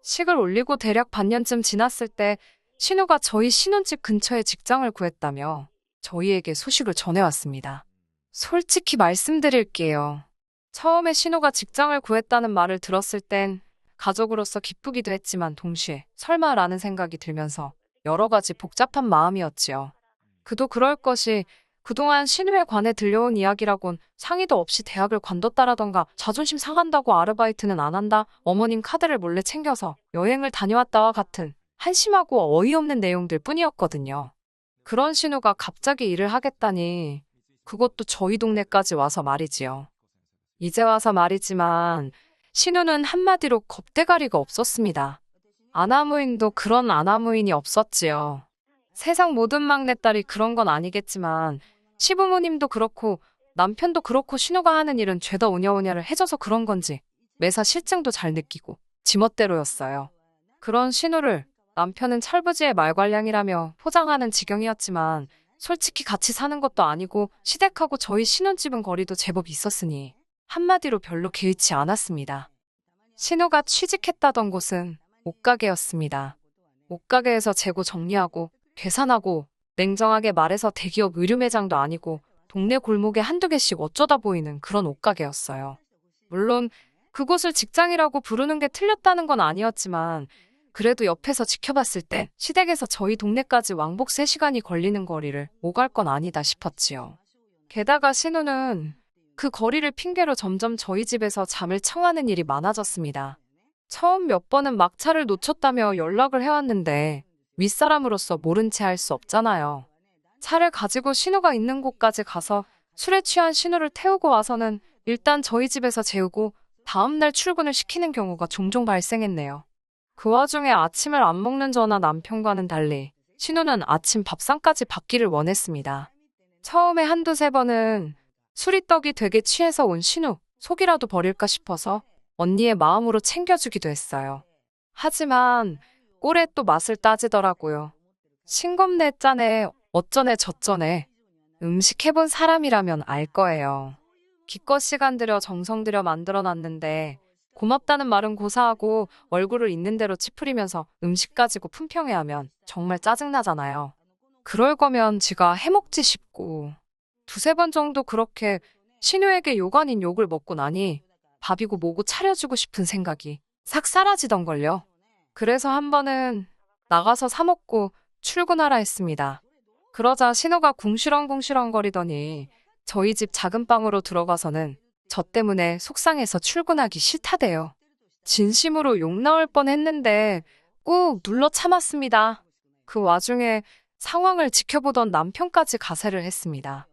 식을 올리고 대략 반년쯤 지났을 때 신우가 저희 신혼집 근처에 직장을 구했다며 저희에게 소식을 전해왔습니다. 솔직히 말씀드릴게요. 처음에 신우가 직장을 구했다는 말을 들었을 땐 가족으로서 기쁘기도 했지만 동시에 설마라는 생각이 들면서 여러 가지 복잡한 마음이었지요. 그도 그럴 것이 그동안 신우에 관해 들려온 이야기라곤 상의도 없이 대학을 관뒀다라던가 자존심 상한다고 아르바이트는 안 한다, 어머님 카드를 몰래 챙겨서 여행을 다녀왔다와 같은 한심하고 어이없는 내용들 뿐이었거든요. 그런 신우가 갑자기 일을 하겠다니 그것도 저희 동네까지 와서 말이지요. 이제 와서 말이지만 신우는 한마디로 겁대가리가 없었습니다. 아나무인도 그런 아나무인이 없었지요. 세상 모든 막내딸이 그런 건 아니겠지만 시부모님도 그렇고 남편도 그렇고 신우가 하는 일은 죄다 오냐오냐를 해줘서 그런 건지 매사 실증도 잘 느끼고 지멋대로였어요. 그런 신우를 남편은 철부지의 말괄량이라며 포장하는 지경이었지만 솔직히 같이 사는 것도 아니고 시댁하고 저희 신혼집은 거리도 제법 있었으니 한마디로 별로 개의치 않았습니다. 신우가 취직했다던 곳은 옷가게였습니다. 옷가게에서 재고 정리하고 계산하고 냉정하게 말해서 대기업 의류 매장도 아니고 동네 골목에 한두 개씩 어쩌다 보이는 그런 옷가게였어요. 물론 그곳을 직장이라고 부르는 게 틀렸다는 건 아니었지만 그래도 옆에서 지켜봤을 때 시댁에서 저희 동네까지 왕복 3시간이 걸리는 거리를 오갈 건 아니다 싶었지요. 게다가 신우는 그 거리를 핑계로 점점 저희 집에서 잠을 청하는 일이 많아졌습니다. 처음 몇 번은 막차를 놓쳤다며 연락을 해왔는데 윗사람으로서 모른 채 할 수 없잖아요. 차를 가지고 신우가 있는 곳까지 가서 술에 취한 신우를 태우고 와서는 일단 저희 집에서 재우고 다음날 출근을 시키는 경우가 종종 발생했네요. 그 와중에 아침을 안 먹는 저나 남편과는 달리 신우는 아침 밥상까지 받기를 원했습니다. 처음에 한두 세 번은 술이 떡이 되게 취해서 온 신우, 속이라도 버릴까 싶어서 언니의 마음으로 챙겨주기도 했어요. 하지만 꼴에 또 맛을 따지더라고요. 싱겁네 짜네 어쩌네 저쩌네. 음식 해본 사람이라면 알 거예요. 기껏 시간 들여 정성 들여 만들어놨는데 고맙다는 말은 고사하고 얼굴을 있는 대로 찌푸리면서 음식 가지고 품평해 하면 정말 짜증나잖아요. 그럴 거면 지가 해먹지 싶고 두세 번 정도 그렇게 신우에게 욕 아닌 욕을 먹고 나니 밥이고 뭐고 차려주고 싶은 생각이 싹 사라지던걸요. 그래서 한 번은 나가서 사 먹고 출근하라 했습니다. 그러자 신우가 궁시렁궁시렁거리더니 저희 집 작은 방으로 들어가서는 저 때문에 속상해서 출근하기 싫다대요. 진심으로 욕 나올 뻔했는데 꾹 눌러 참았습니다. 그 와중에 상황을 지켜보던 남편까지 가세를 했습니다.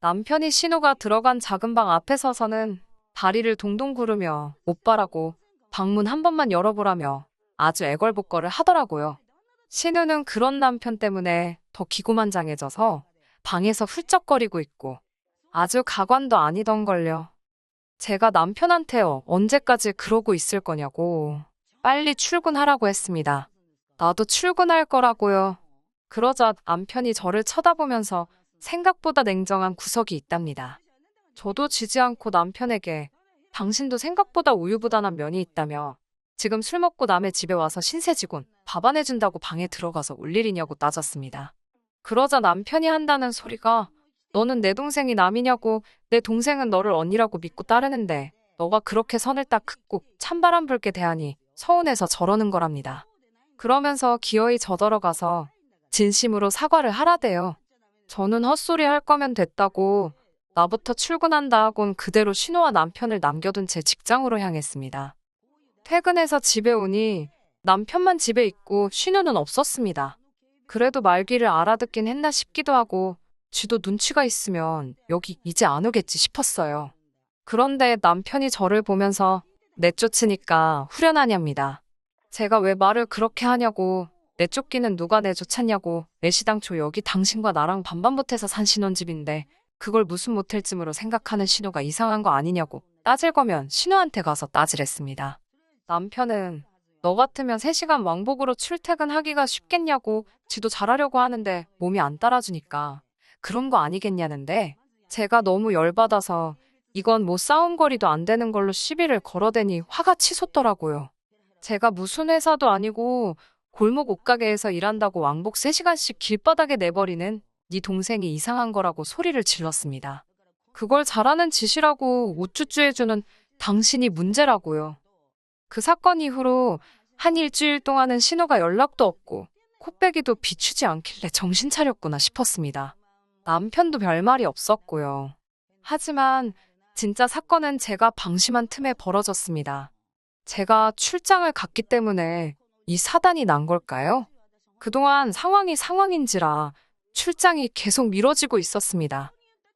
남편이 신우가 들어간 작은 방 앞에 서서는 다리를 동동 구르며 오빠라고 방문 한 번만 열어보라며 아주 애걸복걸을 하더라고요. 신우는 그런 남편 때문에 더 기고만장해져서 방에서 훌쩍거리고 있고 아주 가관도 아니던걸요. 제가 남편한테 언제까지 그러고 있을 거냐고 빨리 출근하라고 했습니다. 나도 출근할 거라고요. 그러자 남편이 저를 쳐다보면서 생각보다 냉정한 구석이 있답니다. 저도 지지 않고 남편에게 당신도 생각보다 우유부단한 면이 있다며 지금 술 먹고 남의 집에 와서 신세지곤 밥 안 해준다고 방에 들어가서 올 일이냐고 따졌습니다. 그러자 남편이 한다는 소리가 너는 내 동생이 남이냐고, 내 동생은 너를 언니라고 믿고 따르는데 너가 그렇게 선을 딱 긋고 찬바람 불게 대하니 서운해서 저러는 거랍니다. 그러면서 기어이 저더러가서 진심으로 사과를 하라대요. 저는 헛소리 할 거면 됐다고 나부터 출근한다 하곤 그대로 신우와 남편을 남겨둔 제 직장으로 향했습니다. 퇴근해서 집에 오니 남편만 집에 있고 신우는 없었습니다. 그래도 말귀를 알아듣긴 했나 싶기도 하고 쥐도 눈치가 있으면 여기 이제 안 오겠지 싶었어요. 그런데 남편이 저를 보면서 내쫓으니까 후련하냐입니다. 제가 왜 말을 그렇게 하냐고, 내쫓기는 누가 내쫓았냐고, 애시당초 여기 당신과 나랑 반반 못해서 산 신혼집인데 그걸 무슨 모텔쯤으로 생각하는 신우가 이상한 거 아니냐고 따질 거면 신우한테 가서 따지랬습니다. 남편은 너 같으면 3시간 왕복으로 출퇴근하기가 쉽겠냐고, 지도 잘하려고 하는데 몸이 안 따라주니까 그런 거 아니겠냐는데, 제가 너무 열받아서 이건 뭐 싸움거리도 안 되는 걸로 시비를 걸어대니 화가 치솟더라고요. 제가 무슨 회사도 아니고 골목 옷가게에서 일한다고 왕복 3시간씩 길바닥에 내버리는 네 동생이 이상한 거라고 소리를 질렀습니다. 그걸 잘하는 짓이라고 우쭈쭈 해주는 당신이 문제라고요. 그 사건 이후로 한 일주일 동안은 신호가 연락도 없고 코빼기도 비추지 않길래 정신 차렸구나 싶었습니다. 남편도 별말이 없었고요. 하지만 진짜 사건은 제가 방심한 틈에 벌어졌습니다. 제가 출장을 갔기 때문에 이 사단이 난 걸까요? 그동안 상황이 상황인지라 출장이 계속 미뤄지고 있었습니다.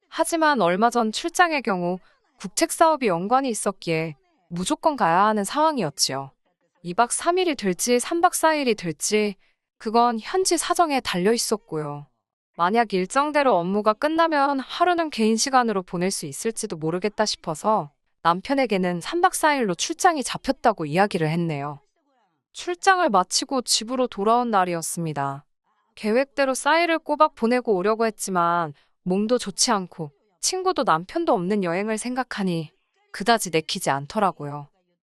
하지만 얼마 전 출장의 경우 국책 사업이 연관이 있었기에 무조건 가야 하는 상황이었지요. 2박 3일이 될지 3박 4일이 될지 그건 현지 사정에 달려 있었고요. 만약 일정대로 업무가 끝나면 하루는 개인 시간으로 보낼 수 있을지도 모르겠다 싶어서 남편에게는 3박 4일로 출장이 잡혔다고 이야기를 했네요. 출장을 마치고 집으로 돌아온 날이었습니다. 계획대로 사인을 꼬박 보내고 오려고 했지만 몸도 좋지 않고 친구도 남편도 없는 여행을 생각하니 그다지 내키지 않더라고요.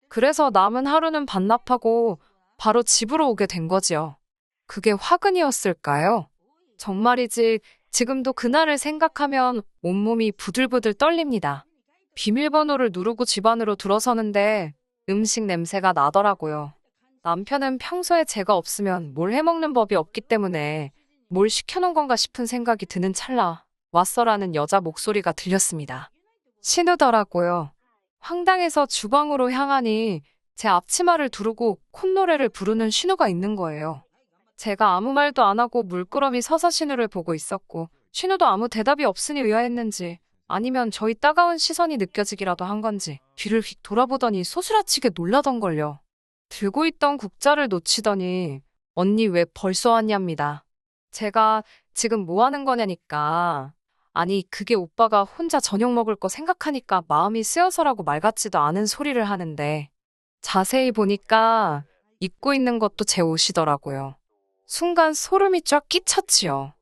그래서 남은 하루는 반납하고 바로 집으로 오게 된 거지요. 그게 화근이었을까요? 정말이지 지금도 그날을 생각하면 온몸이 부들부들 떨립니다. 비밀번호를 누르고 집 안으로 들어서는데 음식 냄새가 나더라고요. 남편은 평소에 제가 없으면 뭘 해먹는 법이 없기 때문에 뭘 시켜놓은 건가 싶은 생각이 드는 찰나 왔어라는 여자 목소리가 들렸습니다. 신우더라고요. 황당해서 주방으로 향하니 제 앞치마를 두르고 콧노래를 부르는 신우가 있는 거예요. 제가 아무 말도 안 하고 물끄러미 서서 신우를 보고 있었고 신우도 아무 대답이 없으니 의아했는지 아니면 저희 따가운 시선이 느껴지기라도 한 건지 뒤를 휙 돌아보더니 소스라치게 놀라던걸요. 들고 있던 국자를 놓치더니 언니 왜 벌써 왔냐입니다. 제가 지금 뭐 하는 거냐니까. 아니 그게 오빠가 혼자 저녁 먹을 거 생각하니까 마음이 쓰여서라고 말 같지도 않은 소리를 하는데 자세히 보니까 입고 있는 것도 제 옷이더라고요. 순간 소름이 쫙 끼쳤지요.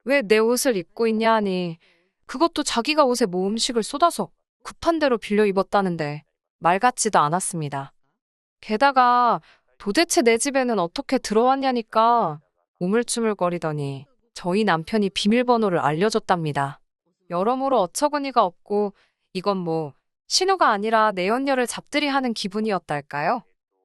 왜 내 옷을 입고 있냐 하니 그것도 자기가 옷에 모음식을 쏟아서 급한 대로 빌려 입었다는데 말 같지도 않았습니다. 게다가 도대체 내 집에는 어떻게 들어왔냐니까 우물쭈물거리더니 저희 남편이 비밀번호를 알려줬답니다. 여러모로 어처구니가 없고 이건 뭐 신우가 아니라 내연녀를 잡들이 하는 기분이었달까요?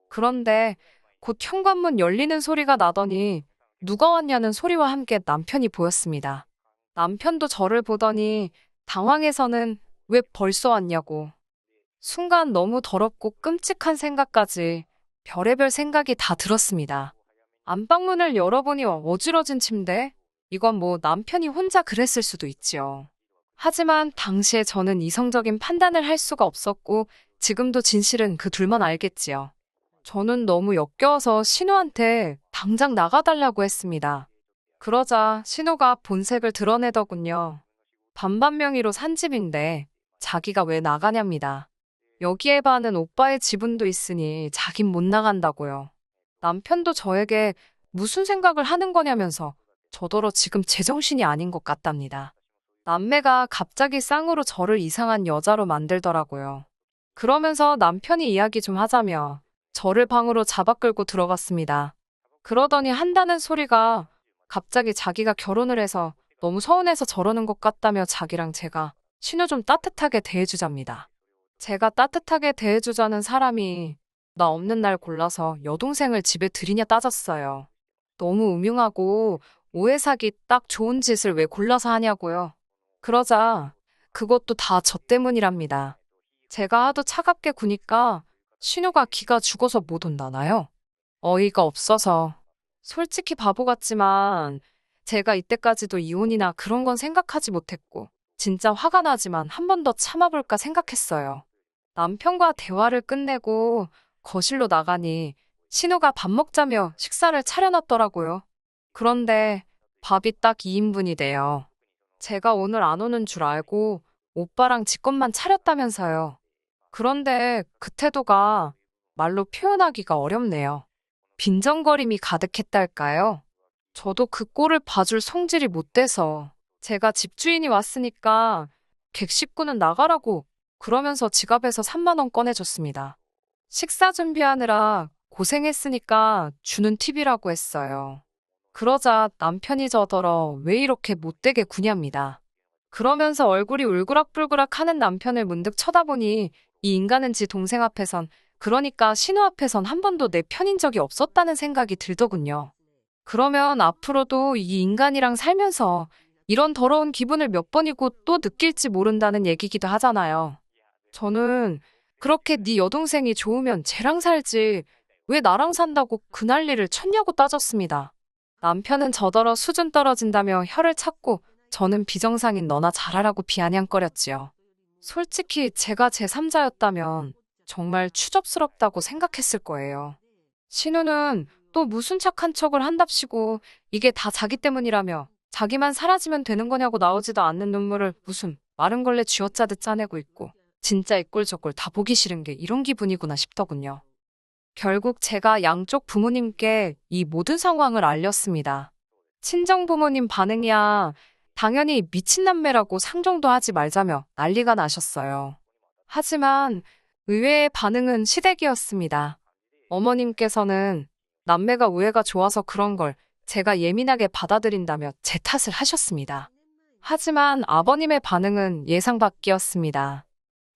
그런데 곧 현관문 열리는 소리가 나더니 누가 왔냐는 소리와 함께 남편이 보였습니다. 남편도 저를 보더니 당황해서는 왜 벌써 왔냐고. 순간 너무 더럽고 끔찍한 생각까지 별의별 생각이 다 들었습니다. 안방문을 열어보니 어지러진 침대? 이건 뭐 남편이 혼자 그랬을 수도 있지요. 하지만 당시에 저는 이성적인 판단을 할 수가 없었고 지금도 진실은 그 둘만 알겠지요. 저는 너무 역겨워서 신우한테 당장 나가달라고 했습니다. 그러자 신우가 본색을 드러내더군요. 반반 명의로 산 집인데 자기가 왜 나가냐입니다. 여기에 반은 오빠의 지분도 있으니 자긴 못 나간다고요. 남편도 저에게 무슨 생각을 하는 거냐면서 저더러 지금 제정신이 아닌 것 같답니다. 남매가 갑자기 쌍으로 저를 이상한 여자로 만들더라고요. 그러면서 남편이 이야기 좀 하자며 저를 방으로 잡아 끌고 들어갔습니다. 그러더니 한다는 소리가 갑자기 자기가 결혼을 해서 너무 서운해서 저러는 것 같다며 자기랑 제가 신우 좀 따뜻하게 대해주잡니다. 제가 따뜻하게 대해주자는 사람이 나 없는 날 골라서 여동생을 집에 들이냐 따졌어요. 너무 음흉하고 오해 사기 딱 좋은 짓을 왜 골라서 하냐고요. 그러자 그것도 다 저 때문이랍니다. 제가 하도 차갑게 구니까 신우가 기가 죽어서 못 온다나요? 어이가 없어서. 솔직히 바보 같지만 제가 이때까지도 이혼이나 그런 건 생각하지 못했고 진짜 화가 나지만 한 번 더 참아볼까 생각했어요. 남편과 대화를 끝내고 거실로 나가니 신우가 밥 먹자며 식사를 차려놨더라고요. 그런데 밥이 딱 2인분이 돼요. 제가 오늘 안 오는 줄 알고 오빠랑 지 것만 차렸다면서요. 그런데 그 태도가 말로 표현하기가 어렵네요. 빈정거림이 가득했달까요? 저도 그 꼴을 봐줄 성질이 못 돼서 제가 집주인이 왔으니까 객식구는 나가라고 그러면서 지갑에서 3만 원 꺼내줬습니다. 식사 준비하느라 고생했으니까 주는 팁이라고 했어요. 그러자 남편이 저더러 왜 이렇게 못되게 구냐입니다. 그러면서 얼굴이 울그락불그락 하는 남편을 문득 쳐다보니 이 인간은 지 동생 앞에선 그러니까 신우 앞에선 한 번도 내 편인 적이 없었다는 생각이 들더군요. 그러면 앞으로도 이 인간이랑 살면서 이런 더러운 기분을 몇 번이고 또 느낄지 모른다는 얘기기도 하잖아요. 저는 그렇게 네 여동생이 좋으면 쟤랑 살지 왜 나랑 산다고 그 난리를 쳤냐고 따졌습니다. 남편은 저더러 수준 떨어진다며 혀를 찾고 저는 비정상인 너나 잘하라고 비아냥거렸지요. 솔직히 제가 제3자였다면 정말 추접스럽다고 생각했을 거예요. 신우는 또 무슨 착한 척을 한답시고 이게 다 자기 때문이라며 자기만 사라지면 되는 거냐고 나오지도 않는 눈물을 무슨 마른 걸레 쥐어짜듯 짜내고 있고 진짜 이꼴 저꼴 다 보기 싫은 게 이런 기분이구나 싶더군요. 결국 제가 양쪽 부모님께 이 모든 상황을 알렸습니다. 친정 부모님 반응이야 당연히 미친남매라고 상종도 하지 말자며 난리가 나셨어요. 하지만 의외의 반응은 시댁이었습니다. 어머님께서는 남매가 우애가 좋아서 그런 걸 제가 예민하게 받아들인다며 제 탓을 하셨습니다. 하지만 아버님의 반응은 예상 밖이었습니다.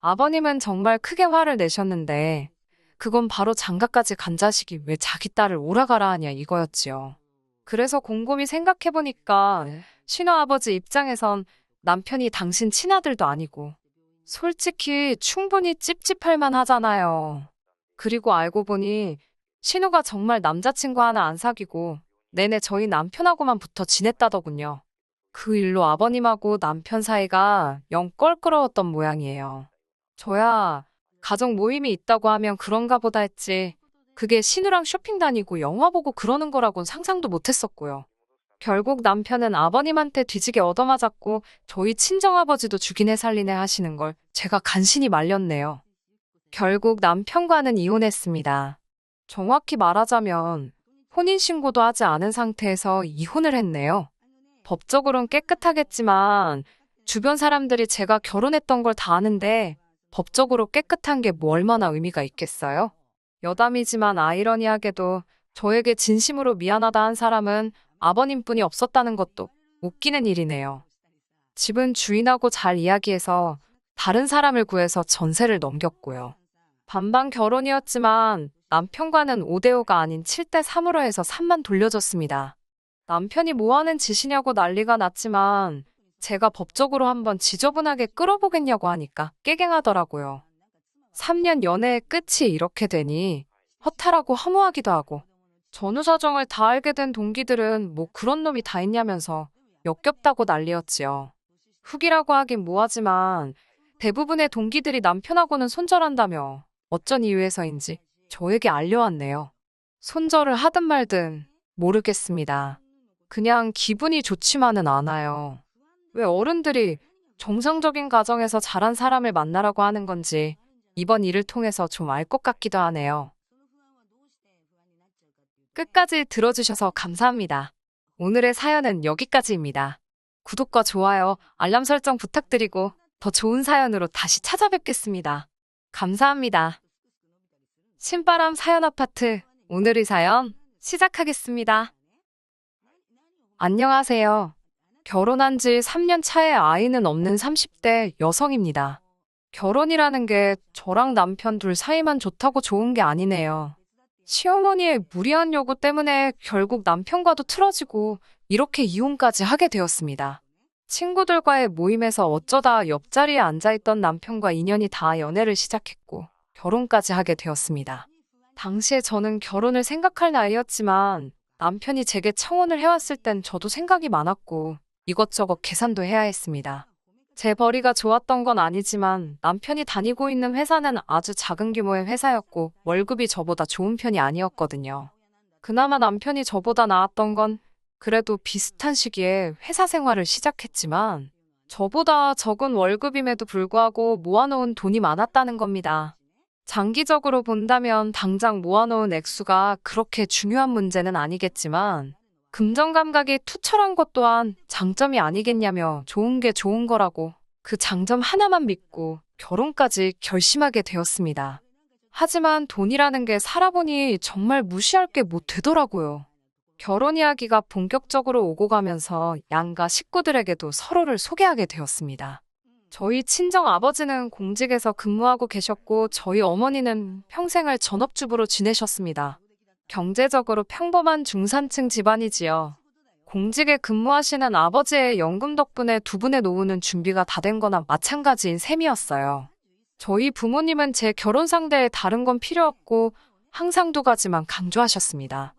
아버님은 정말 크게 화를 내셨는데 그건 바로 장가까지 간 자식이 왜 자기 딸을 오라가라 하냐 이거였지요. 그래서 곰곰이 생각해보니까 신우아버지 입장에선 남편이 당신 친아들도 아니고 솔직히 충분히 찝찝할 만하잖아요. 그리고 알고 보니 신우가 정말 남자친구 하나 안 사귀고 내내 저희 남편하고만 붙어 지냈다더군요. 그 일로 아버님하고 남편 사이가 영 껄끄러웠던 모양이에요. 저야 가족 모임이 있다고 하면 그런가 보다 했지 그게 신우랑 쇼핑 다니고 영화 보고 그러는 거라곤 상상도 못했었고요. 결국 남편은 아버님한테 뒤지게 얻어맞았고 저희 친정아버지도 죽이네 살리네 하시는 걸 제가 간신히 말렸네요. 결국 남편과는 이혼했습니다. 정확히 말하자면 혼인신고도 하지 않은 상태에서 이혼을 했네요. 법적으론 깨끗하겠지만 주변 사람들이 제가 결혼했던 걸 다 아는데 법적으로 깨끗한 게 뭐 얼마나 의미가 있겠어요? 여담이지만 아이러니하게도 저에게 진심으로 미안하다 한 사람은 아버님뿐이 없었다는 것도 웃기는 일이네요. 집은 주인하고 잘 이야기해서 다른 사람을 구해서 전세를 넘겼고요. 반반 결혼이었지만 남편과는 5대5가 아닌 7대3으로 해서 3만 돌려줬습니다. 남편이 뭐하는 짓이냐고 난리가 났지만 제가 법적으로 한번 지저분하게 끌어보겠냐고 하니까 깨갱하더라고요. 3년 연애의 끝이 이렇게 되니 허탈하고 허무하기도 하고 전후 사정을 다 알게 된 동기들은 뭐 그런 놈이 다 있냐면서 역겹다고 난리였지요. 훅이라고 하긴 뭐하지만 대부분의 동기들이 남편하고는 손절한다며 어쩐 이유에서인지 저에게 알려왔네요. 손절을 하든 말든 모르겠습니다. 그냥 기분이 좋지만은 않아요. 왜 어른들이 정상적인 가정에서 자란 사람을 만나라고 하는 건지 이번 일을 통해서 좀 알 것 같기도 하네요. 끝까지 들어주셔서 감사합니다. 오늘의 사연은 여기까지입니다. 구독과 좋아요, 알람 설정 부탁드리고 더 좋은 사연으로 다시 찾아뵙겠습니다. 감사합니다. 신바람 사연 아파트 오늘의 사연 시작하겠습니다. 안녕하세요. 결혼한 지 3년 차에 아이는 없는 30대 여성입니다. 결혼이라는 게 저랑 남편 둘 사이만 좋다고 좋은 게 아니네요. 시어머니의 무리한 요구 때문에 결국 남편과도 틀어지고 이렇게 이혼까지 하게 되었습니다. 친구들과의 모임에서 어쩌다 옆자리에 앉아있던 남편과 인연이 닿아 연애를 시작했고 결혼까지 하게 되었습니다. 당시에 저는 결혼을 생각할 나이였지만 남편이 제게 청혼을 해왔을 땐 저도 생각이 많았고 이것저것 계산도 해야 했습니다. 제 벌이가 좋았던 건 아니지만 남편이 다니고 있는 회사는 아주 작은 규모의 회사였고 월급이 저보다 좋은 편이 아니었거든요. 그나마 남편이 저보다 나았던 건 그래도 비슷한 시기에 회사 생활을 시작했지만 저보다 적은 월급임에도 불구하고 모아놓은 돈이 많았다는 겁니다. 장기적으로 본다면 당장 모아놓은 액수가 그렇게 중요한 문제는 아니겠지만 금전 감각이 투철한 것 또한 장점이 아니겠냐며 좋은 게 좋은 거라고 그 장점 하나만 믿고 결혼까지 결심하게 되었습니다. 하지만 돈이라는 게 살아보니 정말 무시할 게 못 되더라고요. 결혼 이야기가 본격적으로 오고 가면서 양가 식구들에게도 서로를 소개하게 되었습니다. 저희 친정 아버지는 공직에서 근무하고 계셨고 저희 어머니는 평생을 전업주부로 지내셨습니다. 경제적으로 평범한 중산층 집안이지요. 공직에 근무하시는 아버지의 연금 덕분에 두 분의 노후는 준비가 다 된 거나 마찬가지인 셈이었어요. 저희 부모님은 제 결혼 상대에 다른 건 필요 없고 항상 두 가지만 강조하셨습니다.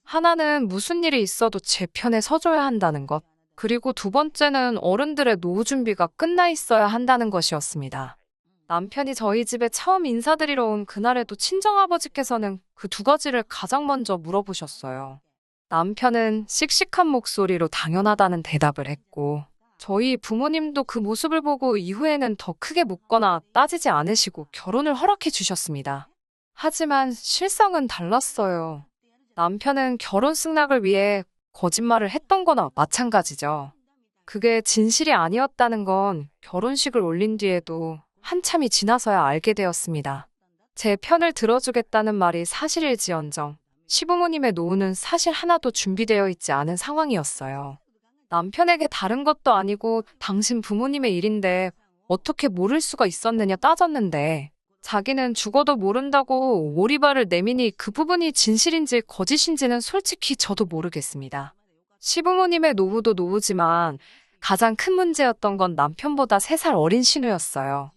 하나는 무슨 일이 있어도 제 편에 서줘야 한다는 것, 그리고 두 번째는 어른들의 노후 준비가 끝나 있어야 한다는 것이었습니다. 남편이 저희 집에 처음 인사드리러 온 그날에도 친정아버지께서는 그 두 가지를 가장 먼저 물어보셨어요. 남편은 씩씩한 목소리로 당연하다는 대답을 했고 저희 부모님도 그 모습을 보고 이후에는 더 크게 묻거나 따지지 않으시고 결혼을 허락해 주셨습니다. 하지만 실상은 달랐어요. 남편은 결혼 승낙을 위해 거짓말을 했던 거나 마찬가지죠. 그게 진실이 아니었다는 건 결혼식을 올린 뒤에도 한참이 지나서야 알게 되었습니다. 제 편을 들어주겠다는 말이 사실일지언정 시부모님의 노후는 사실 하나도 준비되어 있지 않은 상황이었어요. 남편에게 다른 것도 아니고 당신 부모님의 일인데 어떻게 모를 수가 있었느냐 따졌는데 자기는 죽어도 모른다고 오리발을 내미니 그 부분이 진실인지 거짓인지는 솔직히 저도 모르겠습니다. 시부모님의 노후도 노후지만 가장 큰 문제였던 건 남편보다 3살 어린 신우였어요.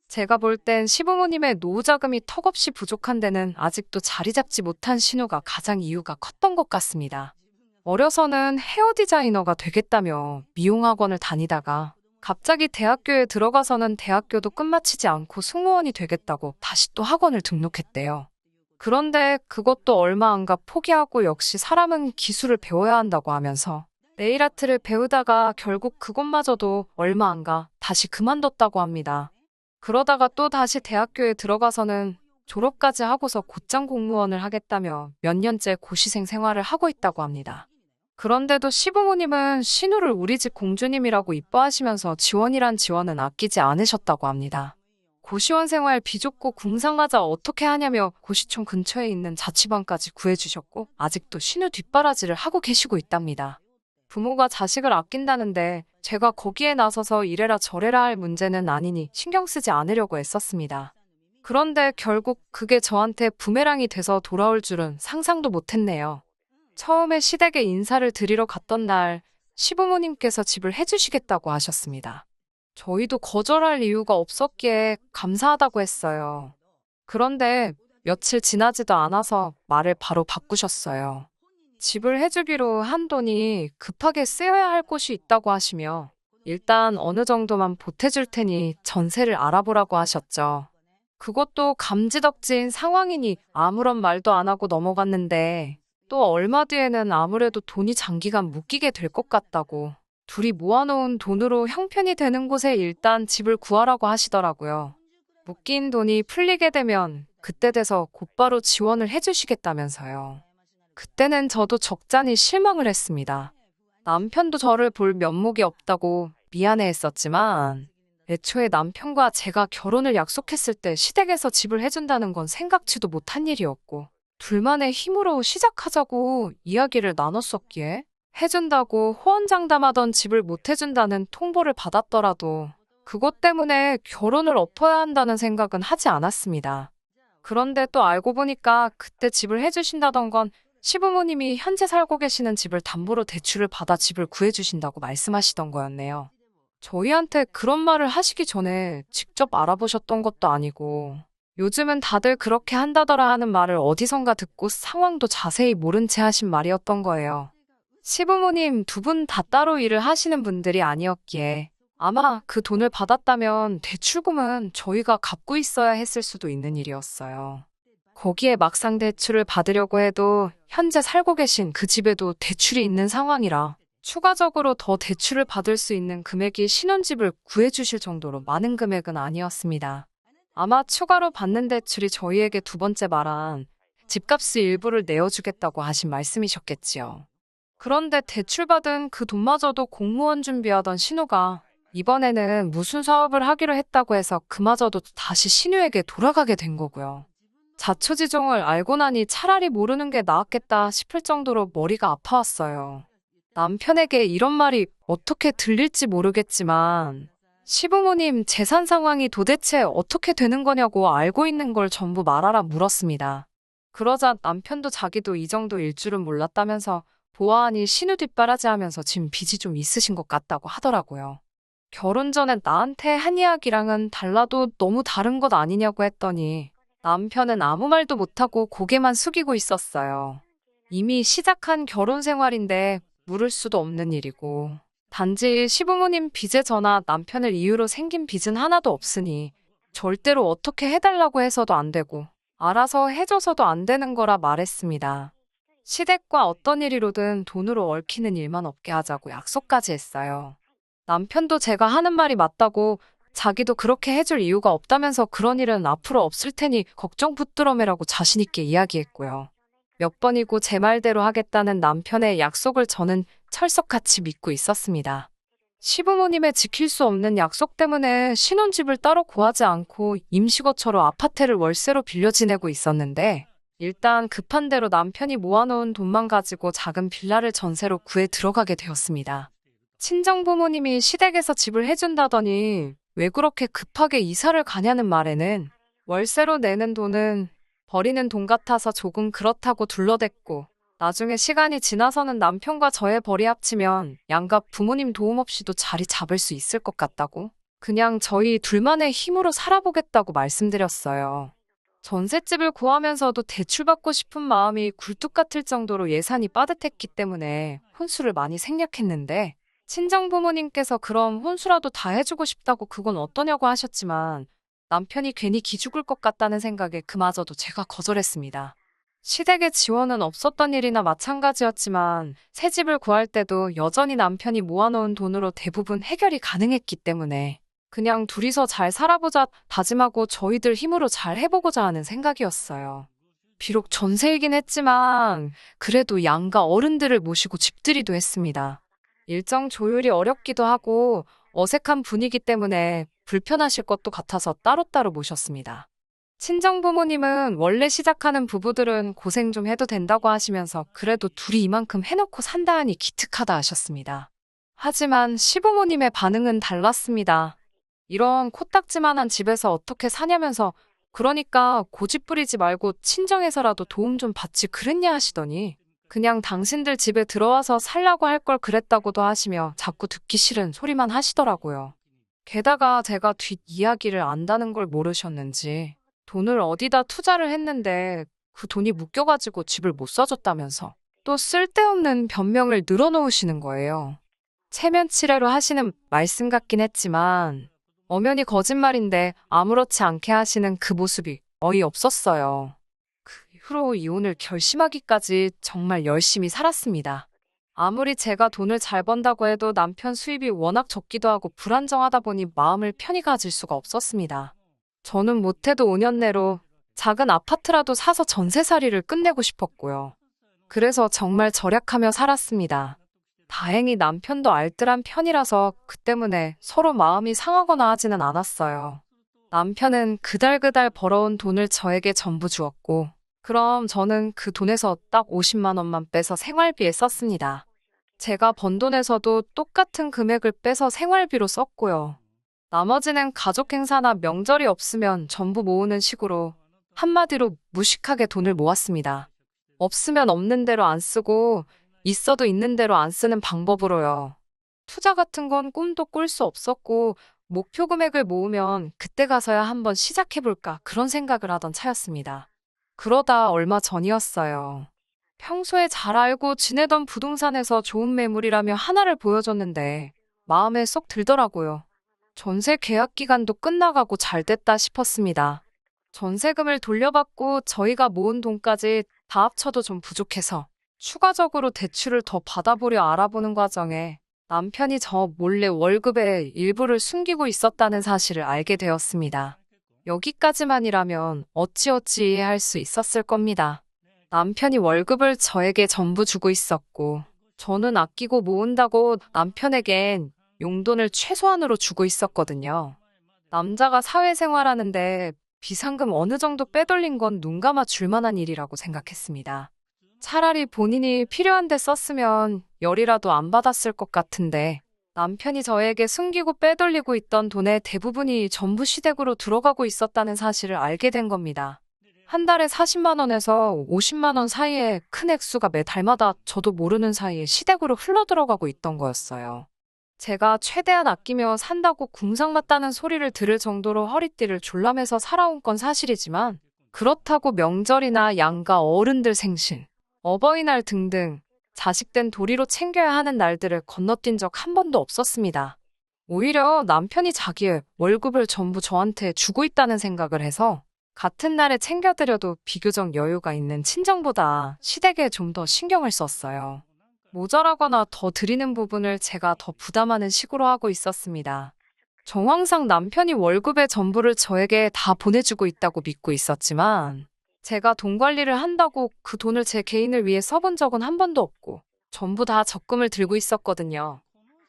제가 볼 땐 시부모님의 노후 자금이 턱없이 부족한 데는 아직도 자리 잡지 못한 신우가 가장 이유가 컸던 것 같습니다. 어려서는 헤어 디자이너가 되겠다며 미용학원을 다니다가 갑자기 대학교에 들어가서는 대학교도 끝마치지 않고 승무원이 되겠다고 다시 또 학원을 등록했대요. 그런데 그것도 얼마 안 가 포기하고 역시 사람은 기술을 배워야 한다고 하면서 네일아트를 배우다가 결국 그것마저도 얼마 안 가 다시 그만뒀다고 합니다. 그러다가 또 다시 대학교에 들어가서는 졸업까지 하고서 곧장 공무원을 하겠다며 몇 년째 고시생 생활을 하고 있다고 합니다. 그런데도 시부모님은 신우를 우리 집 공주님이라고 이뻐하시면서 지원이란 지원은 아끼지 않으셨다고 합니다. 고시원 생활 비좁고 궁상맞아 어떻게 하냐며 고시촌 근처에 있는 자취방까지 구해주셨고 아직도 신우 뒷바라지를 하고 계시고 있답니다. 부모가 자식을 아낀다는데 제가 거기에 나서서 이래라 저래라 할 문제는 아니니 신경 쓰지 않으려고 애썼습니다. 그런데 결국 그게 저한테 부메랑이 돼서 돌아올 줄은 상상도 못했네요. 처음에 시댁에 인사를 드리러 갔던 날 시부모님께서 집을 해주시겠다고 하셨습니다. 저희도 거절할 이유가 없었기에 감사하다고 했어요. 그런데 며칠 지나지도 않아서 말을 바로 바꾸셨어요. 집을 해주기로 한 돈이 급하게 쓰여야 할 곳이 있다고 하시며 일단 어느 정도만 보태줄 테니 전세를 알아보라고 하셨죠. 그것도 감지덕지인 상황이니 아무런 말도 안 하고 넘어갔는데 또 얼마 뒤에는 아무래도 돈이 장기간 묶이게 될 것 같다고 둘이 모아놓은 돈으로 형편이 되는 곳에 일단 집을 구하라고 하시더라고요. 묶인 돈이 풀리게 되면 그때 돼서 곧바로 지원을 해주시겠다면서요. 그때는 저도 적잖이 실망을 했습니다. 남편도 저를 볼 면목이 없다고 미안해했었지만 애초에 남편과 제가 결혼을 약속했을 때 시댁에서 집을 해준다는 건 생각지도 못한 일이었고 둘만의 힘으로 시작하자고 이야기를 나눴었기에 해준다고 호언장담하던 집을 못 해준다는 통보를 받았더라도 그것 때문에 결혼을 엎어야 한다는 생각은 하지 않았습니다. 그런데 또 알고 보니까 그때 집을 해주신다던 건 시부모님이 현재 살고 계시는 집을 담보로 대출을 받아 집을 구해주신다고 말씀하시던 거였네요. 저희한테 그런 말을 하시기 전에 직접 알아보셨던 것도 아니고 요즘은 다들 그렇게 한다더라 하는 말을 어디선가 듣고 상황도 자세히 모른 채 하신 말이었던 거예요. 시부모님 두 분 다 따로 일을 하시는 분들이 아니었기에 아마 그 돈을 받았다면 대출금은 저희가 갚고 있어야 했을 수도 있는 일이었어요. 거기에 막상 대출을 받으려고 해도 현재 살고 계신 그 집에도 대출이 있는 상황이라 추가적으로 더 대출을 받을 수 있는 금액이 신혼집을 구해주실 정도로 많은 금액은 아니었습니다. 아마 추가로 받는 대출이 저희에게 두 번째 말한 집값의 일부를 내어주겠다고 하신 말씀이셨겠지요. 그런데 대출받은 그 돈마저도 공무원 준비하던 신우가 이번에는 무슨 사업을 하기로 했다고 해서 그마저도 다시 신우에게 돌아가게 된 거고요. 자초지종을 알고 나니 차라리 모르는 게 나았겠다 싶을 정도로 머리가 아파왔어요. 남편에게 이런 말이 어떻게 들릴지 모르겠지만 시부모님 재산 상황이 도대체 어떻게 되는 거냐고 알고 있는 걸 전부 말하라 물었습니다. 그러자 남편도 자기도 이 정도일 줄은 몰랐다면서 보아하니 신우 뒷바라지하면서 지금 빚이 좀 있으신 것 같다고 하더라고요. 결혼 전에 나한테 한 이야기랑은 달라도 너무 다른 것 아니냐고 했더니 남편은 아무 말도 못하고 고개만 숙이고 있었어요. 이미 시작한 결혼 생활인데 물을 수도 없는 일이고 단지 시부모님 빚에 전화 남편을 이유로 생긴 빚은 하나도 없으니 절대로 어떻게 해달라고 해서도 안 되고 알아서 해줘서도 안 되는 거라 말했습니다. 시댁과 어떤 일이로든 돈으로 얽히는 일만 없게 하자고 약속까지 했어요. 남편도 제가 하는 말이 맞다고 자기도 그렇게 해줄 이유가 없다면서 그런 일은 앞으로 없을 테니 걱정 붙들어매라고 자신있게 이야기했고요. 몇 번이고 제 말대로 하겠다는 남편의 약속을 저는 철석같이 믿고 있었습니다. 시부모님의 지킬 수 없는 약속 때문에 신혼집을 따로 구하지 않고 임시거처로 아파트를 월세로 빌려 지내고 있었는데 일단 급한 대로 남편이 모아놓은 돈만 가지고 작은 빌라를 전세로 구해 들어가게 되었습니다. 친정부모님이 시댁에서 집을 해준다더니 왜 그렇게 급하게 이사를 가냐는 말에는 월세로 내는 돈은 버리는 돈 같아서 조금 그렇다고 둘러댔고 나중에 시간이 지나서는 남편과 저의 벌이 합치면 양가 부모님 도움 없이도 자리 잡을 수 있을 것 같다고 그냥 저희 둘만의 힘으로 살아보겠다고 말씀드렸어요. 전셋집을 구하면서도 대출받고 싶은 마음이 굴뚝 같을 정도로 예산이 빠듯했기 때문에 혼수를 많이 생략했는데 친정부모님께서 그럼 혼수라도 다 해주고 싶다고 그건 어떠냐고 하셨지만 남편이 괜히 기죽을 것 같다는 생각에 그마저도 제가 거절했습니다. 시댁의 지원은 없었던 일이나 마찬가지였지만 새 집을 구할 때도 여전히 남편이 모아놓은 돈으로 대부분 해결이 가능했기 때문에 그냥 둘이서 잘 살아보자 다짐하고 저희들 힘으로 잘 해보고자 하는 생각이었어요. 비록 전세이긴 했지만 그래도 양가 어른들을 모시고 집들이도 했습니다. 일정 조율이 어렵기도 하고 어색한 분위기 때문에 불편하실 것도 같아서 따로따로 모셨습니다. 친정부모님은 원래 시작하는 부부들은 고생 좀 해도 된다고 하시면서 그래도 둘이 이만큼 해놓고 산다 하니 기특하다 하셨습니다. 하지만 시부모님의 반응은 달랐습니다. 이런 코딱지만한 집에서 어떻게 사냐면서 그러니까 고집 부리지 말고 친정에서라도 도움 좀 받지 그랬냐 하시더니 그냥 당신들 집에 들어와서 살라고 할 걸 그랬다고도 하시며 자꾸 듣기 싫은 소리만 하시더라고요. 게다가 제가 뒷이야기를 안다는 걸 모르셨는지 돈을 어디다 투자를 했는데 그 돈이 묶여가지고 집을 못 사줬다면서 또 쓸데없는 변명을 늘어놓으시는 거예요. 체면치레로 하시는 말씀 같긴 했지만 엄연히 거짓말인데 아무렇지 않게 하시는 그 모습이 어이없었어요. 그 이후로 이혼을 결심하기까지 정말 열심히 살았습니다. 아무리 제가 돈을 잘 번다고 해도 남편 수입이 워낙 적기도 하고 불안정하다 보니 마음을 편히 가질 수가 없었습니다. 저는 못해도 5년 내로 작은 아파트라도 사서 전세살이를 끝내고 싶었고요. 그래서 정말 절약하며 살았습니다. 다행히 남편도 알뜰한 편이라서 그 때문에 서로 마음이 상하거나 하지는 않았어요. 남편은 그달그달 벌어온 돈을 저에게 전부 주었고 그럼 저는 그 돈에서 딱 50만 원만 빼서 생활비에 썼습니다. 제가 번 돈에서도 똑같은 금액을 빼서 생활비로 썼고요. 나머지는 가족 행사나 명절이 없으면 전부 모으는 식으로 한마디로 무식하게 돈을 모았습니다. 없으면 없는 대로 안 쓰고 있어도 있는 대로 안 쓰는 방법으로요. 투자 같은 건 꿈도 꿀 수 없었고 목표 금액을 모으면 그때 가서야 한번 시작해볼까 그런 생각을 하던 차였습니다. 그러다 얼마 전이었어요. 평소에 잘 알고 지내던 부동산에서 좋은 매물이라며 하나를 보여줬는데 마음에 쏙 들더라고요. 전세 계약 기간도 끝나가고 잘 됐다 싶었습니다. 전세금을 돌려받고 저희가 모은 돈까지 다 합쳐도 좀 부족해서 추가적으로 대출을 더 받아보려 알아보는 과정에 남편이 저 몰래 월급의 일부를 숨기고 있었다는 사실을 알게 되었습니다. 여기까지만이라면 어찌어찌 이해할 수 있었을 겁니다. 남편이 월급을 저에게 전부 주고 있었고 저는 아끼고 모은다고 남편에겐 용돈을 최소한으로 주고 있었거든요. 남자가 사회생활하는데 비상금 어느 정도 빼돌린 건 눈 감아 줄 만한 일이라고 생각했습니다. 차라리 본인이 필요한 데 썼으면 열이라도 안 받았을 것 같은데 남편이 저에게 숨기고 빼돌리고 있던 돈의 대부분이 전부 시댁으로 들어가고 있었다는 사실을 알게 된 겁니다. 한 달에 40만 원에서 50만 원 사이에 큰 액수가 매 달마다 저도 모르는 사이에 시댁으로 흘러들어가고 있던 거였어요. 제가 최대한 아끼며 산다고 궁상맞다는 소리를 들을 정도로 허리띠를 졸라매서 살아온 건 사실이지만 그렇다고 명절이나 양가 어른들 생신, 어버이날 등등 자식된 도리로 챙겨야 하는 날들을 건너뛴 적 한 번도 없었습니다. 오히려 남편이 자기의 월급을 전부 저한테 주고 있다는 생각을 해서 같은 날에 챙겨드려도 비교적 여유가 있는 친정보다 시댁에 좀 더 신경을 썼어요. 모자라거나 더 드리는 부분을 제가 더 부담하는 식으로 하고 있었습니다. 정황상 남편이 월급의 전부를 저에게 다 보내주고 있다고 믿고 있었지만 제가 돈 관리를 한다고 그 돈을 제 개인을 위해 써본 적은 한 번도 없고 전부 다 적금을 들고 있었거든요.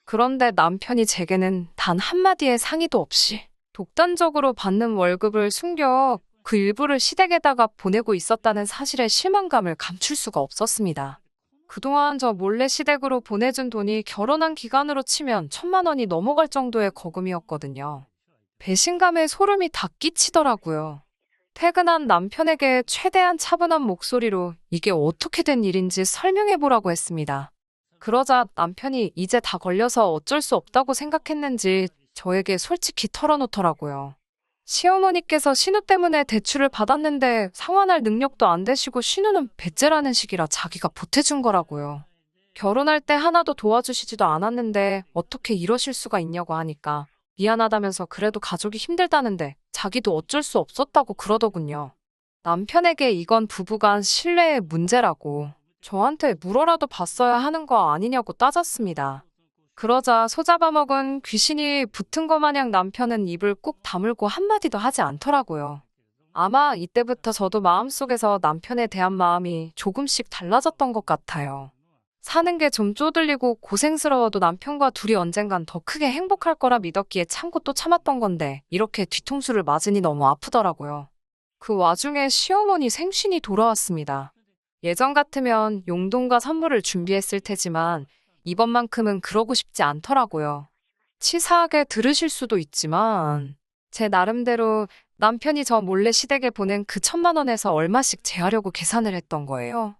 그런데 남편이 제게는 단 한마디의 상의도 없이 독단적으로 받는 월급을 숨겨 그 일부를 시댁에다가 보내고 있었다는 사실에 실망감을 감출 수가 없었습니다. 그동안 저 몰래 시댁으로 보내준 돈이 결혼한 기간으로 치면 1,000만 원이 넘어갈 정도의 거금이었거든요. 배신감에 소름이 다 끼치더라고요. 퇴근한 남편에게 최대한 차분한 목소리로 이게 어떻게 된 일인지 설명해보라고 했습니다. 그러자 남편이 이제 다 걸려서 어쩔 수 없다고 생각했는지 저에게 솔직히 털어놓더라고요. 시어머니께서 신우 때문에 대출을 받았는데 상환할 능력도 안 되시고 신우는 배째라는 식이라 자기가 보태준 거라고요. 결혼할 때 하나도 도와주시지도 않았는데 어떻게 이러실 수가 있냐고 하니까 미안하다면서 그래도 가족이 힘들다는데 자기도 어쩔 수 없었다고 그러더군요. 남편에게 이건 부부간 신뢰의 문제라고 저한테 물어라도 봤어야 하는 거 아니냐고 따졌습니다. 그러자 소잡아먹은 귀신이 붙은 것 마냥 남편은 입을 꾹 다물고 한마디도 하지 않더라고요. 아마 이때부터 저도 마음속에서 남편에 대한 마음이 조금씩 달라졌던 것 같아요. 사는 게 좀 쪼들리고 고생스러워도 남편과 둘이 언젠간 더 크게 행복할 거라 믿었기에 참고 또 참았던 건데 이렇게 뒤통수를 맞으니 너무 아프더라고요. 그 와중에 시어머니 생신이 돌아왔습니다. 예전 같으면 용돈과 선물을 준비했을 테지만 이번만큼은 그러고 싶지 않더라고요. 치사하게 들으실 수도 있지만 제 나름대로 남편이 저 몰래 시댁에 보낸 그 1,000만 원에서 얼마씩 제하려고 계산을 했던 거예요.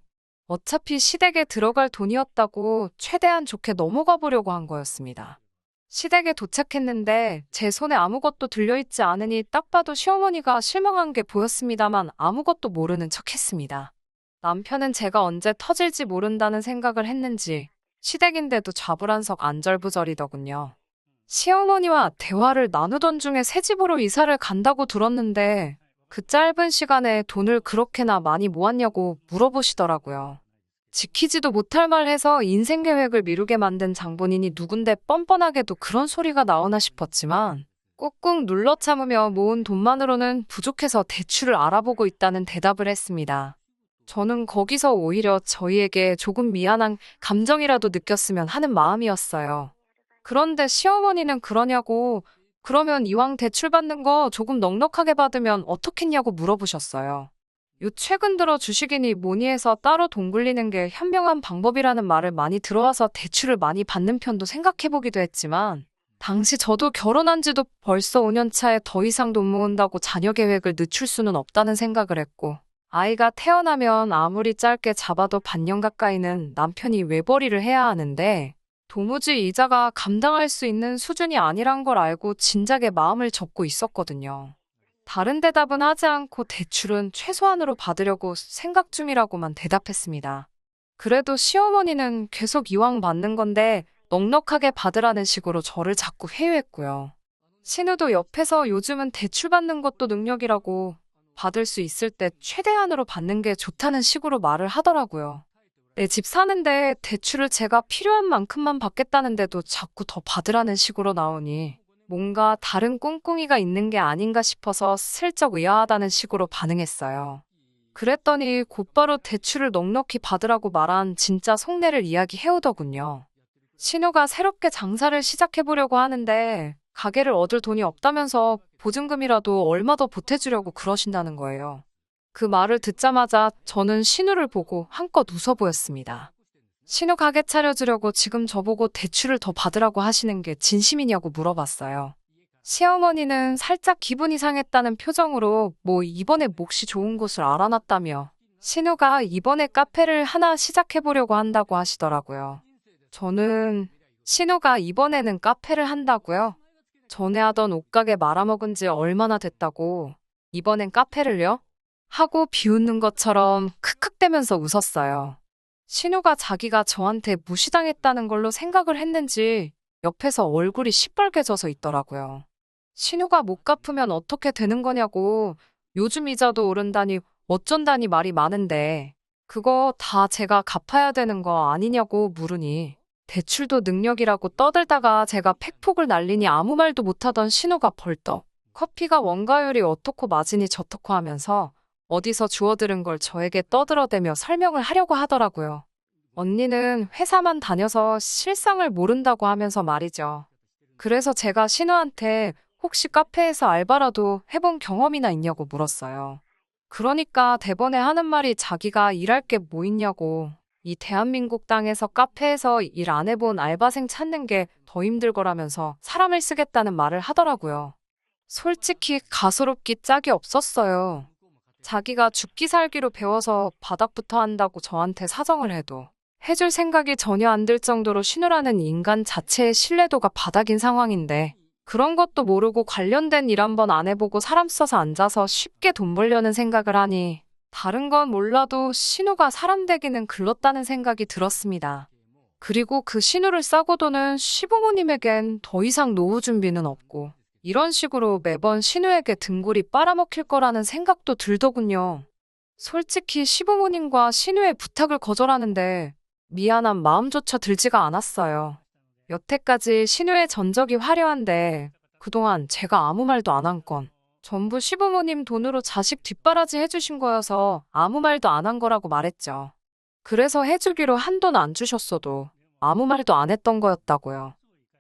어차피 시댁에 들어갈 돈이었다고 최대한 좋게 넘어가 보려고 한 거였습니다. 시댁에 도착했는데 제 손에 아무것도 들려있지 않으니 딱 봐도 시어머니가 실망한 게 보였습니다만 아무것도 모르는 척 했습니다. 남편은 제가 언제 터질지 모른다는 생각을 했는지 시댁인데도 좌불안석 안절부절이더군요. 시어머니와 대화를 나누던 중에 새 집으로 이사를 간다고 들었는데 그 짧은 시간에 돈을 그렇게나 많이 모았냐고 물어보시더라고요. 지키지도 못할 말 해서 인생 계획을 미루게 만든 장본인이 누군데 뻔뻔하게도 그런 소리가 나오나 싶었지만 꾹꾹 눌러 참으며 모은 돈만으로는 부족해서 대출을 알아보고 있다는 대답을 했습니다. 저는 거기서 오히려 저희에게 조금 미안한 감정이라도 느꼈으면 하는 마음이었어요. 그런데 시어머니는 그러냐고 그러면 이왕 대출 받는 거 조금 넉넉하게 받으면 어떻겠냐고 물어보셨어요. 요 최근 들어 주식이니 뭐니 해서 따로 돈 굴리는 게 현명한 방법이라는 말을 많이 들어와서 대출을 많이 받는 편도 생각해보기도 했지만, 당시 저도 결혼한 지도 벌써 5년 차에 더 이상 돈 모은다고 자녀 계획을 늦출 수는 없다는 생각을 했고, 아이가 태어나면 아무리 짧게 잡아도 반년 가까이는 남편이 외벌이를 해야 하는데, 도무지 이자가 감당할 수 있는 수준이 아니란 걸 알고 진작에 마음을 접고 있었거든요. 다른 대답은 하지 않고 대출은 최소한으로 받으려고 생각 중이라고만 대답했습니다. 그래도 시어머니는 계속 이왕 받는 건데 넉넉하게 받으라는 식으로 저를 자꾸 회유했고요. 신우도 옆에서 요즘은 대출 받는 것도 능력이라고 받을 수 있을 때 최대한으로 받는 게 좋다는 식으로 말을 하더라고요. 내 집 사는데 대출을 제가 필요한 만큼만 받겠다는데도 자꾸 더 받으라는 식으로 나오니 뭔가 다른 꿍꿍이가 있는 게 아닌가 싶어서 슬쩍 의아하다는 식으로 반응했어요. 그랬더니 곧바로 대출을 넉넉히 받으라고 말한 진짜 속내를 이야기해오더군요. 신우가 새롭게 장사를 시작해보려고 하는데 가게를 얻을 돈이 없다면서 보증금이라도 얼마 더 보태주려고 그러신다는 거예요. 그 말을 듣자마자 저는 신우를 보고 한껏 웃어 보였습니다. 신우 가게 차려주려고 지금 저보고 대출을 더 받으라고 하시는 게 진심이냐고 물어봤어요. 시어머니는 살짝 기분이 상했다는 표정으로 뭐 이번에 몫이 좋은 곳을 알아놨다며 신우가 이번에 카페를 하나 시작해보려고 한다고 하시더라고요. 저는 신우가 이번에는 카페를 한다고요? 전에 하던 옷가게 말아먹은 지 얼마나 됐다고 이번엔 카페를요? 하고 비웃는 것처럼 크크대면서 웃었어요. 신우가 자기가 저한테 무시당했다는 걸로 생각을 했는지 옆에서 얼굴이 시뻘개져서 있더라고요. 신우가 못 갚으면 어떻게 되는 거냐고 요즘 이자도 오른다니 어쩐다니 말이 많은데 그거 다 제가 갚아야 되는 거 아니냐고 물으니 대출도 능력이라고 떠들다가 제가 팩폭을 날리니 아무 말도 못하던 신우가 벌떡 커피가 원가율이 어떻고 마진이 저떻고 하면서 어디서 주워들은 걸 저에게 떠들어대며 설명을 하려고 하더라고요. 언니는 회사만 다녀서 실상을 모른다고 하면서 말이죠. 그래서 제가 신우한테 혹시 카페에서 알바라도 해본 경험이나 있냐고 물었어요. 그러니까 대번에 하는 말이 자기가 일할 게 뭐 있냐고. 이 대한민국 땅에서 카페에서 일 안 해본 알바생 찾는 게 더 힘들 거라면서 사람을 쓰겠다는 말을 하더라고요. 솔직히 가소롭기 짝이 없었어요. 자기가 죽기 살기로 배워서 바닥부터 한다고 저한테 사정을 해도 해줄 생각이 전혀 안 들 정도로 신우라는 인간 자체의 신뢰도가 바닥인 상황인데 그런 것도 모르고 관련된 일 한번 안 해보고 사람 써서 앉아서 쉽게 돈 벌려는 생각을 하니 다른 건 몰라도 신우가 사람 되기는 글렀다는 생각이 들었습니다. 그리고 그 신우를 싸고 도는 시부모님에겐 더 이상 노후 준비는 없고 이런 식으로 매번 신우에게 등골이 빨아먹힐 거라는 생각도 들더군요. 솔직히 시부모님과 신우의 부탁을 거절하는데 미안한 마음조차 들지가 않았어요. 여태까지 신우의 전적이 화려한데 그동안 제가 아무 말도 안 한 건 전부 시부모님 돈으로 자식 뒷바라지 해주신 거여서 아무 말도 안 한 거라고 말했죠. 그래서 해주기로 한돈 안 주셨어도 아무 말도 안 했던 거였다고요.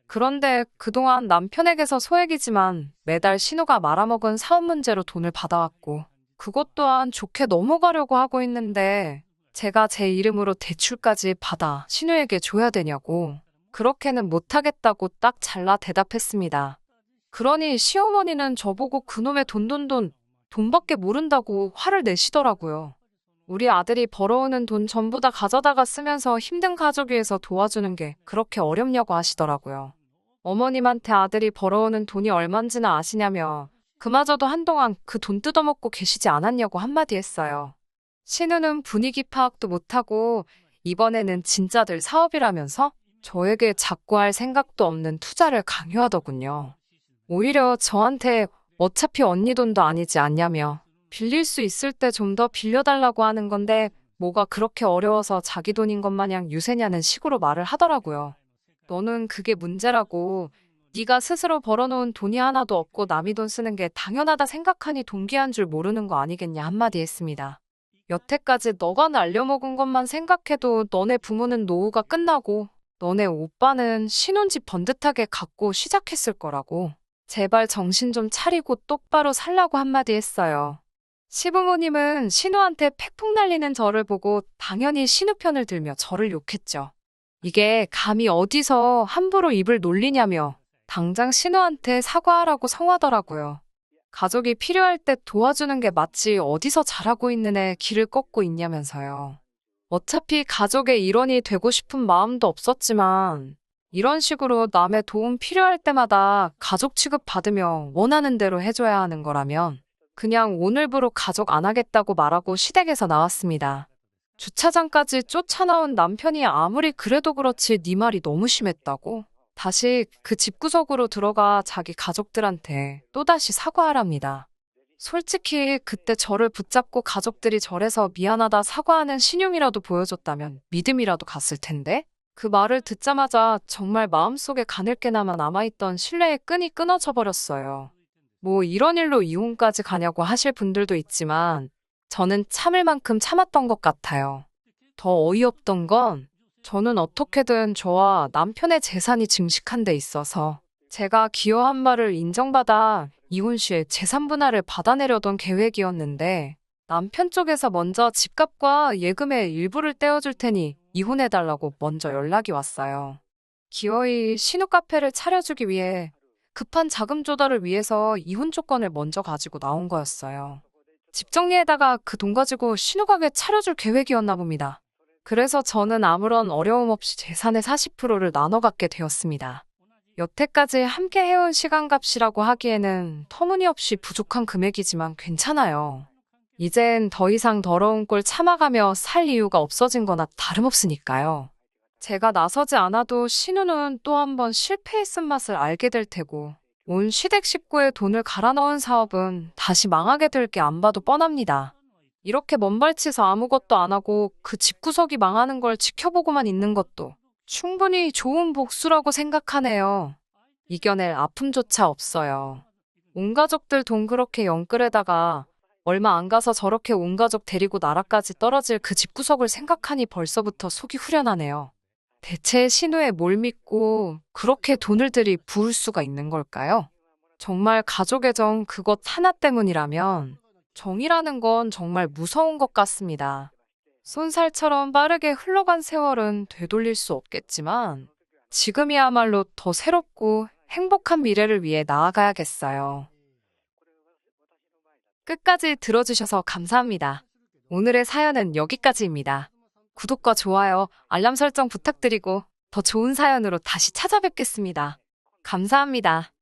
그런데 그동안 남편에게서 소액이지만 매달 신우가 말아먹은 사업 문제로 돈을 받아왔고 그것 또한 좋게 넘어가려고 하고 있는데 제가 제 이름으로 대출까지 받아 신우에게 줘야 되냐고 그렇게는 못하겠다고 딱 잘라 대답했습니다. 그러니 시어머니는 저보고 그놈의 돈밖에 모른다고 화를 내시더라고요. 우리 아들이 벌어오는 돈 전부 다 가져다가 쓰면서 힘든 가족 위해서 도와주는 게 그렇게 어렵냐고 하시더라고요. 어머님한테 아들이 벌어오는 돈이 얼만지나 아시냐며 그마저도 한동안 그 돈 뜯어먹고 계시지 않았냐고 한마디 했어요. 신우는 분위기 파악도 못하고 이번에는 진짜들 사업이라면서 저에게 자꾸 할 생각도 없는 투자를 강요하더군요. 오히려 저한테 어차피 언니 돈도 아니지 않냐며 빌릴 수 있을 때 좀 더 빌려달라고 하는 건데 뭐가 그렇게 어려워서 자기 돈인 것 마냥 유세냐는 식으로 말을 하더라고요. 너는 그게 문제라고 네가 스스로 벌어놓은 돈이 하나도 없고 남의 돈 쓰는 게 당연하다 생각하니 돈 귀한 줄 모르는 거 아니겠냐 한마디 했습니다. 여태까지 너가 날려먹은 것만 생각해도 너네 부모는 노후가 끝나고 너네 오빠는 신혼집 번듯하게 갖고 시작했을 거라고. 제발 정신 좀 차리고 똑바로 살라고 한마디 했어요. 시부모님은 신우한테 팩폭 날리는 저를 보고 당연히 신우 편을 들며 저를 욕했죠. 이게 감히 어디서 함부로 입을 놀리냐며 당장 신우한테 사과하라고 성하더라고요. 가족이 필요할 때 도와주는 게 마치 어디서 잘하고 있는 애 길을 꺾고 있냐면서요. 어차피 가족의 일원이 되고 싶은 마음도 없었지만 이런 식으로 남의 도움 필요할 때마다 가족 취급받으며 원하는 대로 해줘야 하는 거라면 그냥 오늘부로 가족 안 하겠다고 말하고 시댁에서 나왔습니다. 주차장까지 쫓아나온 남편이 아무리 그래도 그렇지 네 말이 너무 심했다고 다시 그 집구석으로 들어가 자기 가족들한테 또다시 사과하랍니다. 솔직히 그때 저를 붙잡고 가족들이 절에서 미안하다 사과하는 신용이라도 보여줬다면 믿음이라도 갔을 텐데 그 말을 듣자마자 정말 마음속에 가늘게나마 남아있던 신뢰의 끈이 끊어져 버렸어요. 뭐 이런 일로 이혼까지 가냐고 하실 분들도 있지만 저는 참을 만큼 참았던 것 같아요. 더 어이없던 건 저는 어떻게든 저와 남편의 재산이 증식한 데 있어서 제가 기여한 바를 인정받아 이혼 시에 재산 분할을 받아내려던 계획이었는데 남편 쪽에서 먼저 집값과 예금의 일부를 떼어줄 테니 이혼해달라고 먼저 연락이 왔어요. 기어이 신우 카페를 차려주기 위해 급한 자금 조달을 위해서 이혼 조건을 먼저 가지고 나온 거였어요. 집 정리에다가 그 돈 가지고 신우 가게 차려줄 계획이었나 봅니다. 그래서 저는 아무런 어려움 없이 재산의 40%를 나눠 갖게 되었습니다. 여태까지 함께 해온 시간값이라고 하기에는 터무니없이 부족한 금액이지만 괜찮아요. 이젠 더 이상 더러운 꼴 참아가며 살 이유가 없어진 거나 다름없으니까요. 제가 나서지 않아도 신우는 또 한 번 실패의 쓴맛을 알게 될 테고 온 시댁 식구의 돈을 갈아 넣은 사업은 다시 망하게 될 게 안 봐도 뻔합니다. 이렇게 먼발치서 아무것도 안 하고 그 집구석이 망하는 걸 지켜보고만 있는 것도 충분히 좋은 복수라고 생각하네요. 이겨낼 아픔조차 없어요. 온 가족들 돈 그렇게 영끌에다가 얼마 안 가서 저렇게 온 가족 데리고 나라까지 떨어질 그 집구석을 생각하니 벌써부터 속이 후련하네요. 대체 신우의 뭘 믿고 그렇게 돈을 들이 부을 수가 있는 걸까요? 정말 가족의 정 그것 하나 때문이라면 정이라는 건 정말 무서운 것 같습니다. 쏜살처럼 빠르게 흘러간 세월은 되돌릴 수 없겠지만 지금이야말로 더 새롭고 행복한 미래를 위해 나아가야겠어요. 끝까지 들어주셔서 감사합니다. 오늘의 사연은 여기까지입니다. 구독과 좋아요, 알람 설정 부탁드리고 더 좋은 사연으로 다시 찾아뵙겠습니다. 감사합니다.